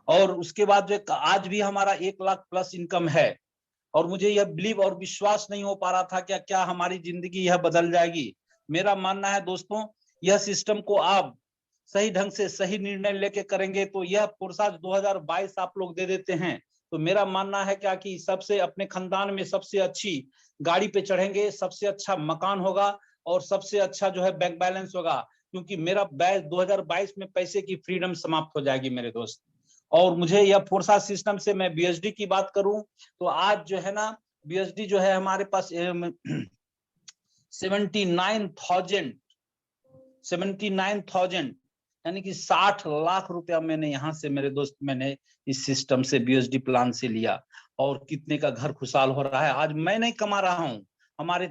और उसके बाद जो आज भी हमारा 1 लाख प्लस इनकम है और मुझे यह बिलीव और विश्वास नहीं हो पा रहा था कि क्या हमारी जिंदगी यह बदल जाएगी। मेरा मानना है दोस्तों, यह सिस्टम को आप सही ढंग से सही निर्णय लेके करेंगे तो यह फुर्सत 2022 आप लोग दे देते हैं। तो मेरा मानना है क्या कि सबसे अपने खानदान में सबसे अच्छी गाड़ी पे चढ़ेंगे, सबसे अच्छा मकान होगा और सबसे अच्छा जो है बैंक बैलेंस होगा, क्योंकि मेरा 2022 में पैसे की फ्रीडम समाप्त हो जाएगी मेरे दोस्त। और मुझे यह फुर्सत सिस्टम से मैं बीएसडी की बात करूं तो आज जो है ना बीएसडी जो है हमारे पास 79,000 यानी कि 60 लाख रुपया मैंने यहाँ से मेरे दोस्त मैंने इस सिस्टम से बीएसडी प्लान से लिया। और कितने का घर खुशहाल हो रहा है। आज मैं नहीं कमा रहा हूँ, हमारे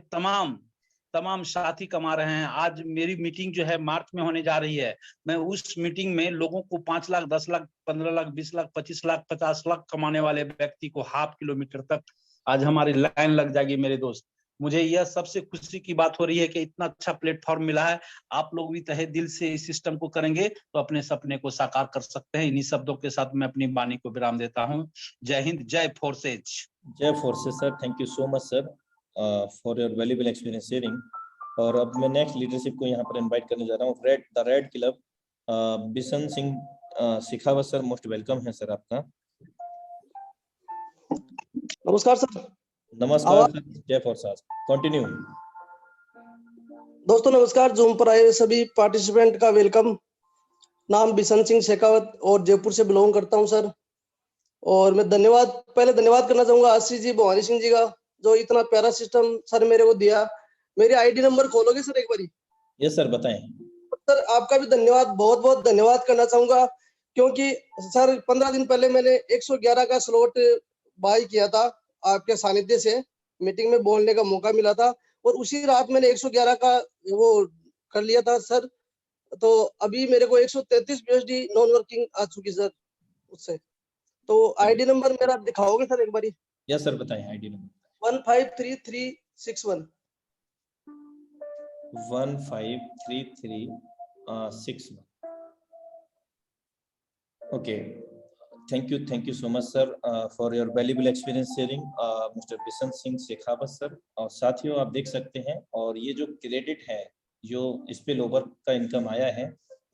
तमाम साथी कमा रहे हैं। आज मेरी मीटिंग जो है मार्च में होने जा रही है। मैं उस मीटिंग में लोगों को 5 लाख, 10 लाख, 15 लाख, 20 लाख, 25 लाख, 50 लाख कमाने वाले व्यक्ति को हाफ किलोमीटर तक आज हमारी लाइन लग जाएगी मेरे दोस्त। मुझे यह सबसे खुशी की बात हो रही है कि इतना अच्छा प्लेटफॉर्म मिला है। आप लोग भी तहे दिल से इस सिस्टम को करेंगे तो अपने सपने को साकार कर सकते हैं। इन्हीं शब्दों के साथ मैं अपनी वाणी को विराम देता हूँ। जय हिंद, जय फोर्सेज। जय forces sir, thank you so much sir for your valuable experience sharing. और अब मैं नेक्स्ट लीडरशिप को यहाँ पर इनवाइट करने जा रहा हूँ। The red club Bishan Singh Shekhawat sir, most welcome है सर आपका। नमस्कार सर। नमस्कार सर, जय फोर्सेज, कंटिन्यू। दोस्तों नमस्कार, जूम पर आए सभी पार्टिसिपेंट का वेलकम। नाम बिशन सिंह शेखावत और जयपुर से बिलोंग करता हूं सर। और मैं पहले धन्यवाद करना चाहूंगा आशीष जी, भवानी सिंह जी का, जो इतना प्यारा सिस्टम सर मेरे को दिया। मेरी आईडी नंबर खोलोगे सर एक बारी? यस सर, बताएं। सर आपका भी धन्यवाद, बहुत बहुत धन्यवाद करना चाहूंगा, क्योंकि सर 15 दिन पहले मैंने 111 का स्लॉट बाय किया था। आपके सानिध्य से मीटिंग में बोलने का मौका मिला था और उसी रात मैंने 111 का वो कर लिया था सर। तो अभी मेरे को 133 बीएसडी नॉन वर्किंग आ चुकी सर उससे। तो आईडी नंबर मेरा दिखाओगे सर एक बारी? यस सर, बताएं ID number. 153361 153361। Okay, thank you so much sir for your valuable experience sharing mister Bishan Singh Shekhawat sir. और साथियों आप देख सकते हैं, और ये जो क्रेडिट है जो स्पिल ओवर का इनकम आया है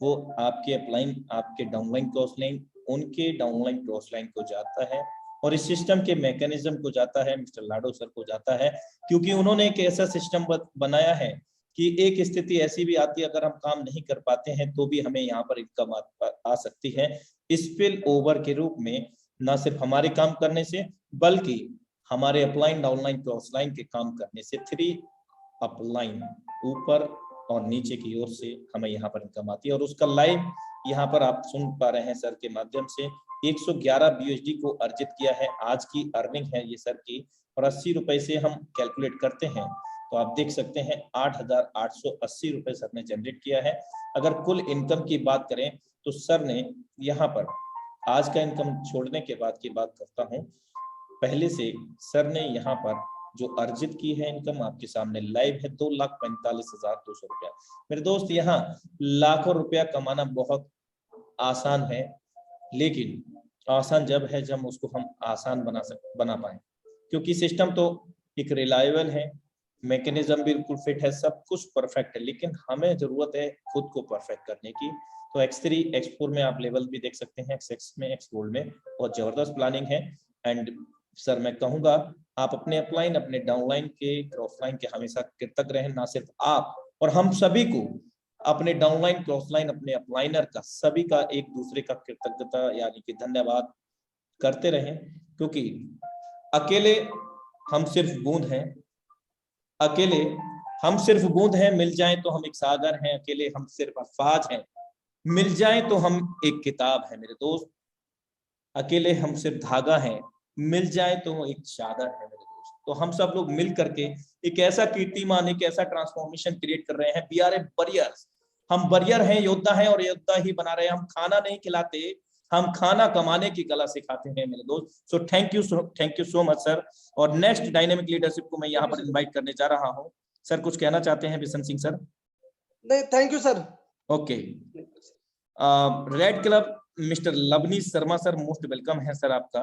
वो आपके अपलाइन, आपके डाउनलाइन क्रॉस लाइन, उनके डाउनलाइन क्रॉस लाइन को जाता है और इस सिस्टम के मैकेनिज्म को जाता है, मिस्टर लाडो सर को जाता है, क्योंकि उन्होंने एक ऐसा सिस्टम बनाया है कि एक स्थिति ऐसी भी आती है अगर हम काम नहीं कर पाते हैं तो भी हमें यहाँ पर इनकम आ सकती है स्पिल ओवर के रूप में। ना सिर्फ हमारे काम करने से बल्कि हमारे अपलाइन, डाउनलाइन, क्रॉस लाइन के काम करने से 3 अपलाइन ऊपर और नीचे की ओर से हमें यहाँ पर इनकम आती है। और उसका लाइव यहाँ पर आप सुन पा रहे हैं सर के माध्यम से। 111 बीएसडी को अर्जित किया है, आज की अर्निंग है ये सर की। और 80 रुपए से हम कैलकुलेट करते हैं तो आप देख सकते हैं 8,880 रुपए सर ने जनरेट किया है। अगर कुल इनकम की बात करें तो सर ने यहाँ पर आज का इनकम छोड़ने के बाद की बात करता हूँ, पहले से सर ने यहाँ पर जो अर्जित की है इनकम आपके सामने लाइव है 2,45,200 रुपया। मेरे दोस्त, यहाँ लाखों रुपया कमाना बहुत आसान है, लेकिन आसान जब है जब उसको हम आसान बना पाए, क्योंकि सिस्टम तो एक रिलायबल है, मैकेनिज्म बिल्कुल फिट है, सब कुछ परफेक्ट है, लेकिन हमें जरूरत है खुद को परफेक्ट करने की। तो X3 X4 में आप लेवल भी देख सकते हैं, XX में, X गोल्ड में बहुत जबरदस्त प्लानिंग है। एंड सर मैं कहूंगा आप अपने अपलाइन, अपने डाउनलाइन के, क्रॉसलाइन के हमेशा कृतज्ञ रहें, ना सिर्फ आप और हम सभी को, अपने डाउनलाइन, क्रॉसलाइन, अपने अपलाइनर का, सभी का एक दूसरे का कृतज्ञता यानी कि धन्यवाद करते रहें, क्योंकि अकेले हम सिर्फ बूंद हैं, अकेले हम सिर्फ बूंद हैं, मिल जाए तो हम एक सागर हैं, अकेले हम सिर्फ अल्फाज हैं, मिल जाए तो हम एक किताब है मेरे दोस्त, अकेले हम सिर्फ धागा हैं, मिल जाए तो एक चादर है मेरे दोस्त। तो हम सब लोग मिल करके एक ऐसा कीर्तिमान, एक ऐसा ट्रांसफॉर्मेशन क्रिएट कर रहे हैं। वी आर ए वॉरियर्स, हम वॉरियर हैं, योद्धा हैं, और योद्धा ही बना रहे हैं। हम खाना नहीं खिलाते, हम खाना कमाने की कला सिखाते हैं मेरे दोस्त। सो thank you so much sir. और नेक्स्ट डायनेमिक लीडरशिप को मैं यहाँ पर इनवाइट करने जा रहा हूँ। सर कुछ कहना चाहते हैं बिशन सिंह सर? नहीं, thank you sir. Okay, red club mister Lavnish Sharma sir, most welcome है सर आपका।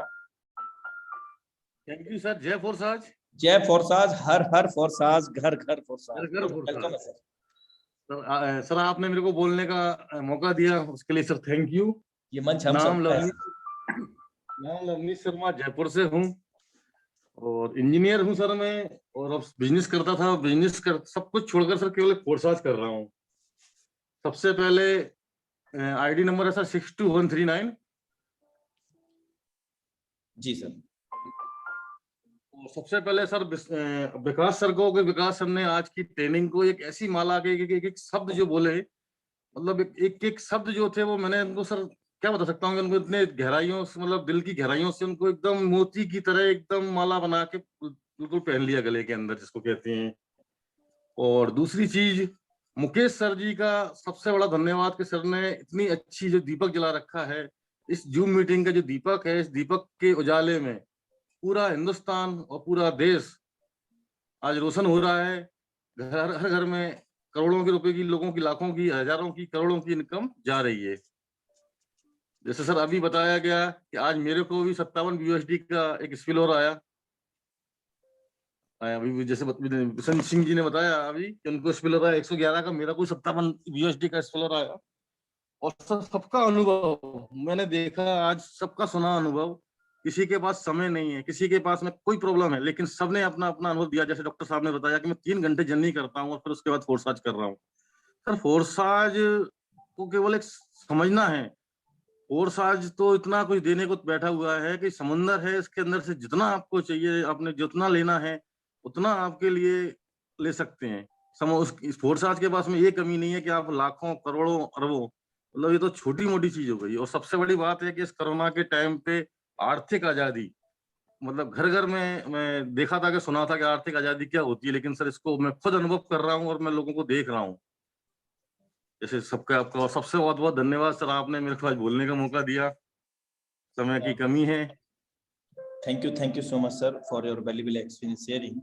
Thank you sir. जय फोर्साज, जय फोर्साज, हर हर फोर्साज, घर घर फोर्साज, वेलकम है सर। सर आपने मेरे को बोलने का मौका दिया, उसके लिए सर थैंक यू। ये मंच हम सब नाम लवनीश शर्मा, जयपुर से हूँ और इंजीनियर हूँ सर मैं, और अब बिजनेस करता था, सब कुछ छोड़कर सर केवल फोर्साज कर रहा हूँ। सबसे पहले आईडी नंबर है सर 62139 जी सर। सबसे पहले सर विकास सर को, विकास सर ने आज की ट्रेनिंग को एक ऐसी माला के एक शब्द जो बोले, मतलब एक शब्द जो थे वो मैंने उनको सर क्या बता सकता हूँ, उनको इतने गहराइयों से, मतलब दिल की गहराइयों से उनको एकदम मोती की तरह एकदम माला बना के बिल्कुल पहन लिया गले के अंदर, जिसको कहते हैं। और दूसरी चीज, मुकेश सर जी का सबसे बड़ा धन्यवाद कि सर ने इतनी अच्छी जो दीपक जला रखा है, इस जूम मीटिंग का जो दीपक है, इस दीपक के उजाले में पूरा हिंदुस्तान और पूरा देश आज रोशन हो रहा है। हर घर में करोड़ों के रुपए की, लोगों की लाखों की, हजारों की, करोड़ों की इनकम जा रही है। जैसे सर अभी बताया गया कि आज मेरे को भी 57 USD का एक स्पिलओवर आया, अभी जैसे बिशन सिंह जी ने बताया अभी कि उनको स्पिलओवर आया 111 का, मेरा कोई 57 USD का स्पिलओवर आया। और सर सबका अनुभव मैंने देखा, आज सबका सुना अनुभव, किसी के पास समय नहीं है, किसी के पास में कोई प्रॉब्लम है, लेकिन सबने अपना अपना अनुभव दिया। जैसे डॉक्टर साहब ने बताया कि मैं 3 घंटे जर्नी करता हूँ और फिर उसके बाद फोर्साज कर रहा हूँ। सर फोर्साज को केवल एक समझना है, फोर्साज तो इतना कुछ देने को बैठा हुआ है कि समंदर है, इसके अंदर से जितना आपको चाहिए, आपने जितना लेना है उतना आपके लिए ले सकते हैं। इस फोर्साज के पास में ये कमी नहीं है कि आप लाखों, करोड़ों, अरबों, मतलब ये तो छोटी मोटी चीज हो गई। और सबसे बड़ी बात है कि इस कोरोना के टाइम पे आर्थिक आजादी, मतलब घर घर में मैं देखा था कि सुना था कि आर्थिक आजादी क्या होती है, लेकिन सर इसको मैं खुद अनुभव कर रहा हूँ और मैं लोगों को देख रहा हूँ। जैसे सबका आपका सबसे बहुत बहुत धन्यवाद सर, आपने मेरे को आज बोलने का मौका दिया, समय की कमी है। Thank you so much sir for your valuable experience sharing.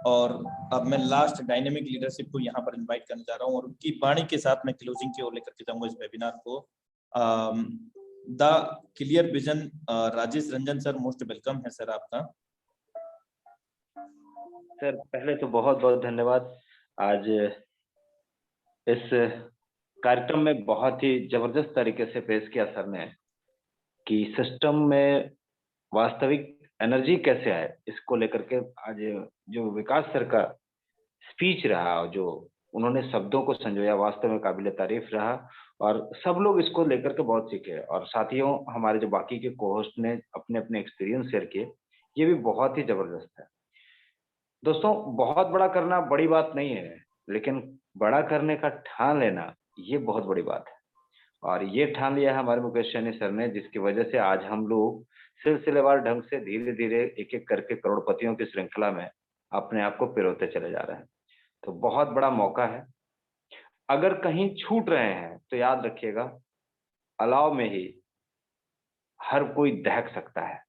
और अब मैं लास्ट डायनेमिक लीडरशिप को यहाँ पर इनवाइट करने जा रहा हूँ और उनकी वाणी के साथ मैं क्लोजिंग की ओर लेकर के जाऊंगा इस वेबिनार को। The clear vision Rajesh Ranjan sir, most welcome है सर आपका। सर पहले तो बहुत बहुत धन्यवाद, आज इस कार्यक्रम में बहुत ही जबरदस्त तरीके से पेश किया सर ने कि सिस्टम में वास्तविक एनर्जी कैसे आए, इसको लेकर के आज जो विकास सर का स्पीच रहा, जो उन्होंने शब्दों को संजोया, वास्तव में काबिल तारीफ रहा और सब लोग इसको लेकर के बहुत सीखे। और साथियों, हमारे जो बाकी के कोहोस्ट ने अपने अपने एक्सपीरियंस शेयर किए, ये भी बहुत ही जबरदस्त है। दोस्तों, बहुत बड़ा करना बड़ी बात नहीं है, लेकिन बड़ा करने का ठान लेना ये बहुत बड़ी बात है। और ये ठान लिया है हमारे मुकेश सैनी सर ने, जिसकी वजह से आज हम लोग सिलसिलेवार ढंग से धीरे धीरे एक एक करके करोड़पतियों की श्रृंखला में अपने आप को पिरोते चले जा रहे हैं। तो बहुत बड़ा मौका है। अगर कहीं छूट रहे हैं तो याद रखिएगा, अलाव में ही हर कोई दहक सकता है।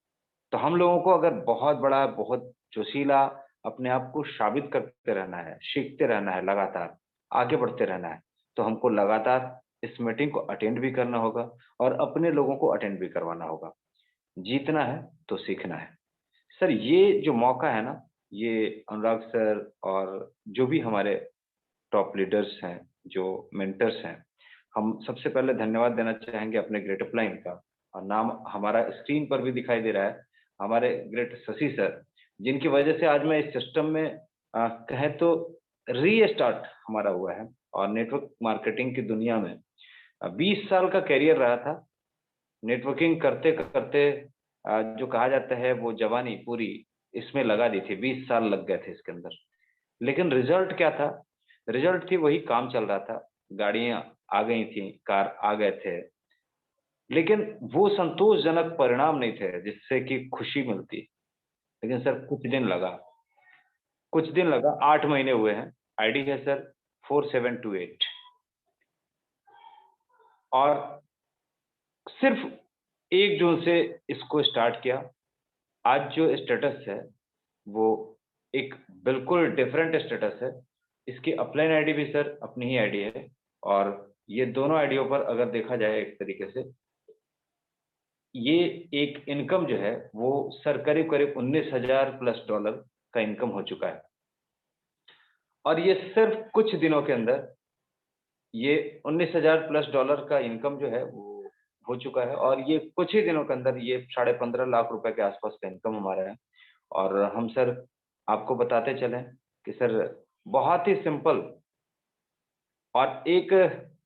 तो हम लोगों को अगर बहुत बड़ा, बहुत जोशीला अपने आप को साबित करते रहना है, सीखते रहना है, लगातार आगे बढ़ते रहना है, तो हमको लगातार इस मीटिंग को अटेंड भी करना होगा और अपने लोगों को अटेंड भी करवाना होगा। जीतना है तो सीखना है। सर, ये जो मौका है ना, ये अनुराग सर और जो भी हमारे टॉप लीडर्स हैं, जो मेंटर्स हैं, हम सबसे पहले धन्यवाद देना चाहेंगे अपने ग्रेट अपलाइन का। और नाम हमारा स्क्रीन पर भी दिखाई दे रहा है, हमारे ग्रेट शशि सर, जिनकी वजह से आज मैं इस सिस्टम में कहें तो रीस्टार्ट हमारा हुआ है। और नेटवर्क मार्केटिंग की दुनिया में 20 साल का कैरियर रहा था। नेटवर्किंग करते करते जो कहा जाता है वो जवानी पूरी इसमें लगा दी थी, 20 साल लग गए थे इसके अंदर। लेकिन रिजल्ट क्या था? रिजल्ट थी वही, काम चल रहा था, गाड़ियां आ गई थी, कार आ गए थे, लेकिन वो संतोषजनक परिणाम नहीं थे जिससे कि खुशी मिलती। लेकिन सर कुछ दिन लगा, 8 महीने हुए हैं। आईडी है सर 4728 और सिर्फ 1 जून से इसको स्टार्ट किया। आज जो स्टेटस है वो एक बिल्कुल डिफरेंट स्टेटस है। इसकी अपलाइन आईडी भी सर अपनी ही आईडी है और ये दोनों आईडियों पर अगर देखा जाए एक तरीके से, ये एक इनकम जो है वो सर करीब करीब $19,000+ का इनकम हो चुका है। और ये सिर्फ कुछ दिनों के अंदर ये $19,000+ का इनकम जो है वो हो चुका है। और ये कुछ ही दिनों के अंदर ये 15.5 लाख रुपए के आसपास का इनकम हमारा है। और हम सर आपको बताते चलें कि सर बहुत ही सिंपल और एक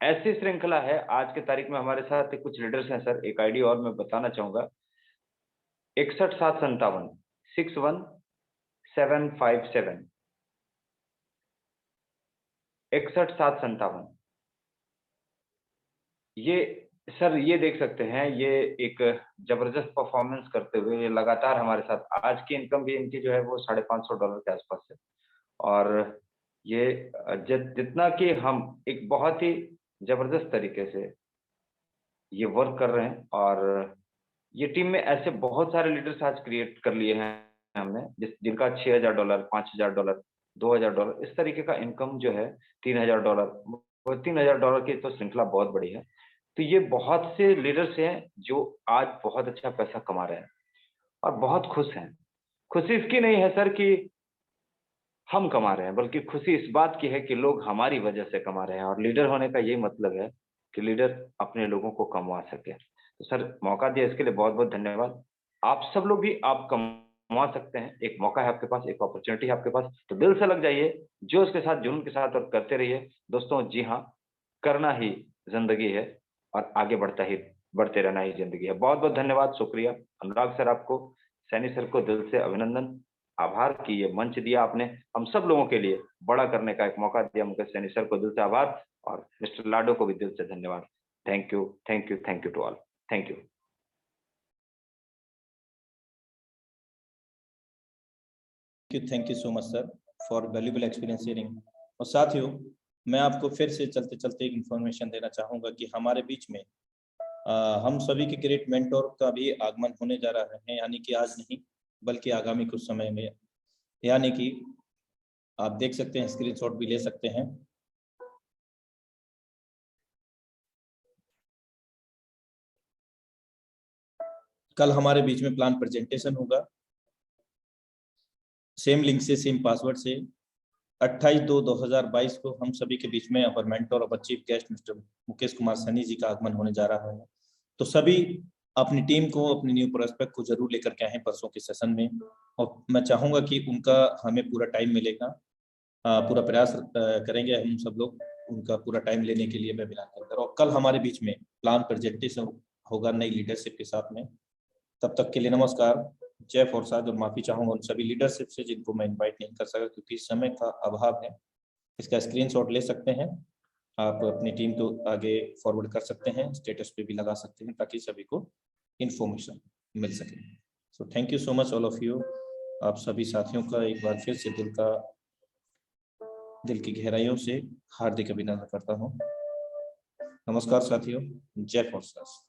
ऐसी श्रृंखला है। आज की तारीख में हमारे साथ कुछ लीडर्स हैं सर, एक आईडी और मैं बताना चाहूंगा, 61,757 61757 61,757। ये सर ये देख सकते हैं, ये एक जबरदस्त परफॉर्मेंस करते हुए ये लगातार हमारे साथ, आज की इनकम भी इनकी जो है वो $550 के आसपास है। और ये जितना कि हम एक बहुत ही जबरदस्त तरीके से ये वर्क कर रहे हैं। और ये टीम में ऐसे बहुत सारे लीडर्स आज क्रिएट कर लिए हैं हमने, जिनका $6,000, $5,000, $2,000 इस तरीके का इनकम जो है, $3,000, $3,000 की तो श्रृंखला बहुत बड़ी है। तो ये बहुत से लीडर्स हैं जो आज बहुत अच्छा पैसा कमा रहे हैं और बहुत खुश हैं। खुशी इसकी नहीं है सर कि हम कमा रहे हैं, बल्कि खुशी इस बात की है कि लोग हमारी वजह से कमा रहे हैं। और लीडर होने का यही मतलब है कि लीडर अपने लोगों को कमा सके। तो सर मौका दिया इसके लिए बहुत बहुत धन्यवाद। आप सब लोग भी आप कमा सकते हैं, एक मौका है आपके पास, एक अपॉर्चुनिटी है आपके पास, तो दिल से लग जाइए, जो उसके साथ, जुनून के साथ और करते रहिए दोस्तों। जी हाँ, करना ही जिंदगी है और आगे बढ़ते रहना ही जिंदगी है। बहुत बहुत धन्यवाद, शुक्रिया अनुराग सर, आपको, सैनी सर को दिल से अभिनंदन, आभार कि ये मंच दिया आपने हम सब लोगों के लिए, बड़ा करने का एक मौका दिया। मुकेश सैनी सर को दिल से आभार और मिस्टर लाडो को भी दिल से धन्यवाद। Thank you, thank you, thank you to all. Thank you. Thank you so much sir for valuable experience sharing. और साथियों, मैं आपको फिर से चलते चलते एक इन्फॉर्मेशन देना चाहूँगा कि हमारे बीच में हम सभी के ग्रेट मेंटोर का भी आगमन होने जा रहा है, यानी कि आज नहीं बल्कि आगामी कुछ समय में, यानी कि आप देख सकते हैं, स्क्रीनशॉट भी ले सकते हैं। कल हमारे बीच में प्लान प्रेजेंटेशन होगा, सेम लिंक से, सेम पासवर्ड से। 28/2/2022 को हम सभी के बीच में अवर मेंटोर और chief guest Mister Mukesh Kumar Saini ji का आगमन होने जा रहा है। तो सभी अपनी टीम को, अपनी न्यू प्रोस्पेक्ट को जरूर लेकर के आए परसों के सेशन में। और मैं चाहूंगा कि उनका हमें पूरा टाइम मिलेगा, पूरा प्रयास करेंगे हम सब लोग उनका पूरा टाइम लेने के लिए वेबिनार के अंदर। और कल हमारे बीच में प्लान प्रेजेंटेशन होगा नई लीडरशिप के साथ में। तब तक के लिए नमस्कार, जय फॉरसाद। और माफी चाहूंगा उन सभी लीडरशिप से जिनको मैं इनवाइट नहीं कर सका क्योंकि समय का अभाव है। इसका स्क्रीनशॉट ले सकते हैं आप, अपनी टीम को आगे फॉरवर्ड कर सकते हैं, स्टेटस पे भी लगा सकते हैं ताकि सभी को इंफॉर्मेशन मिल सके। सो thank you so much all of you. आप सभी साथियों का एक बार फिर से दिल का दिल की गहराइयों से हार्दिक अभिनंदन करता हूँ। नमस्कार साथियों, जय फोर्सास।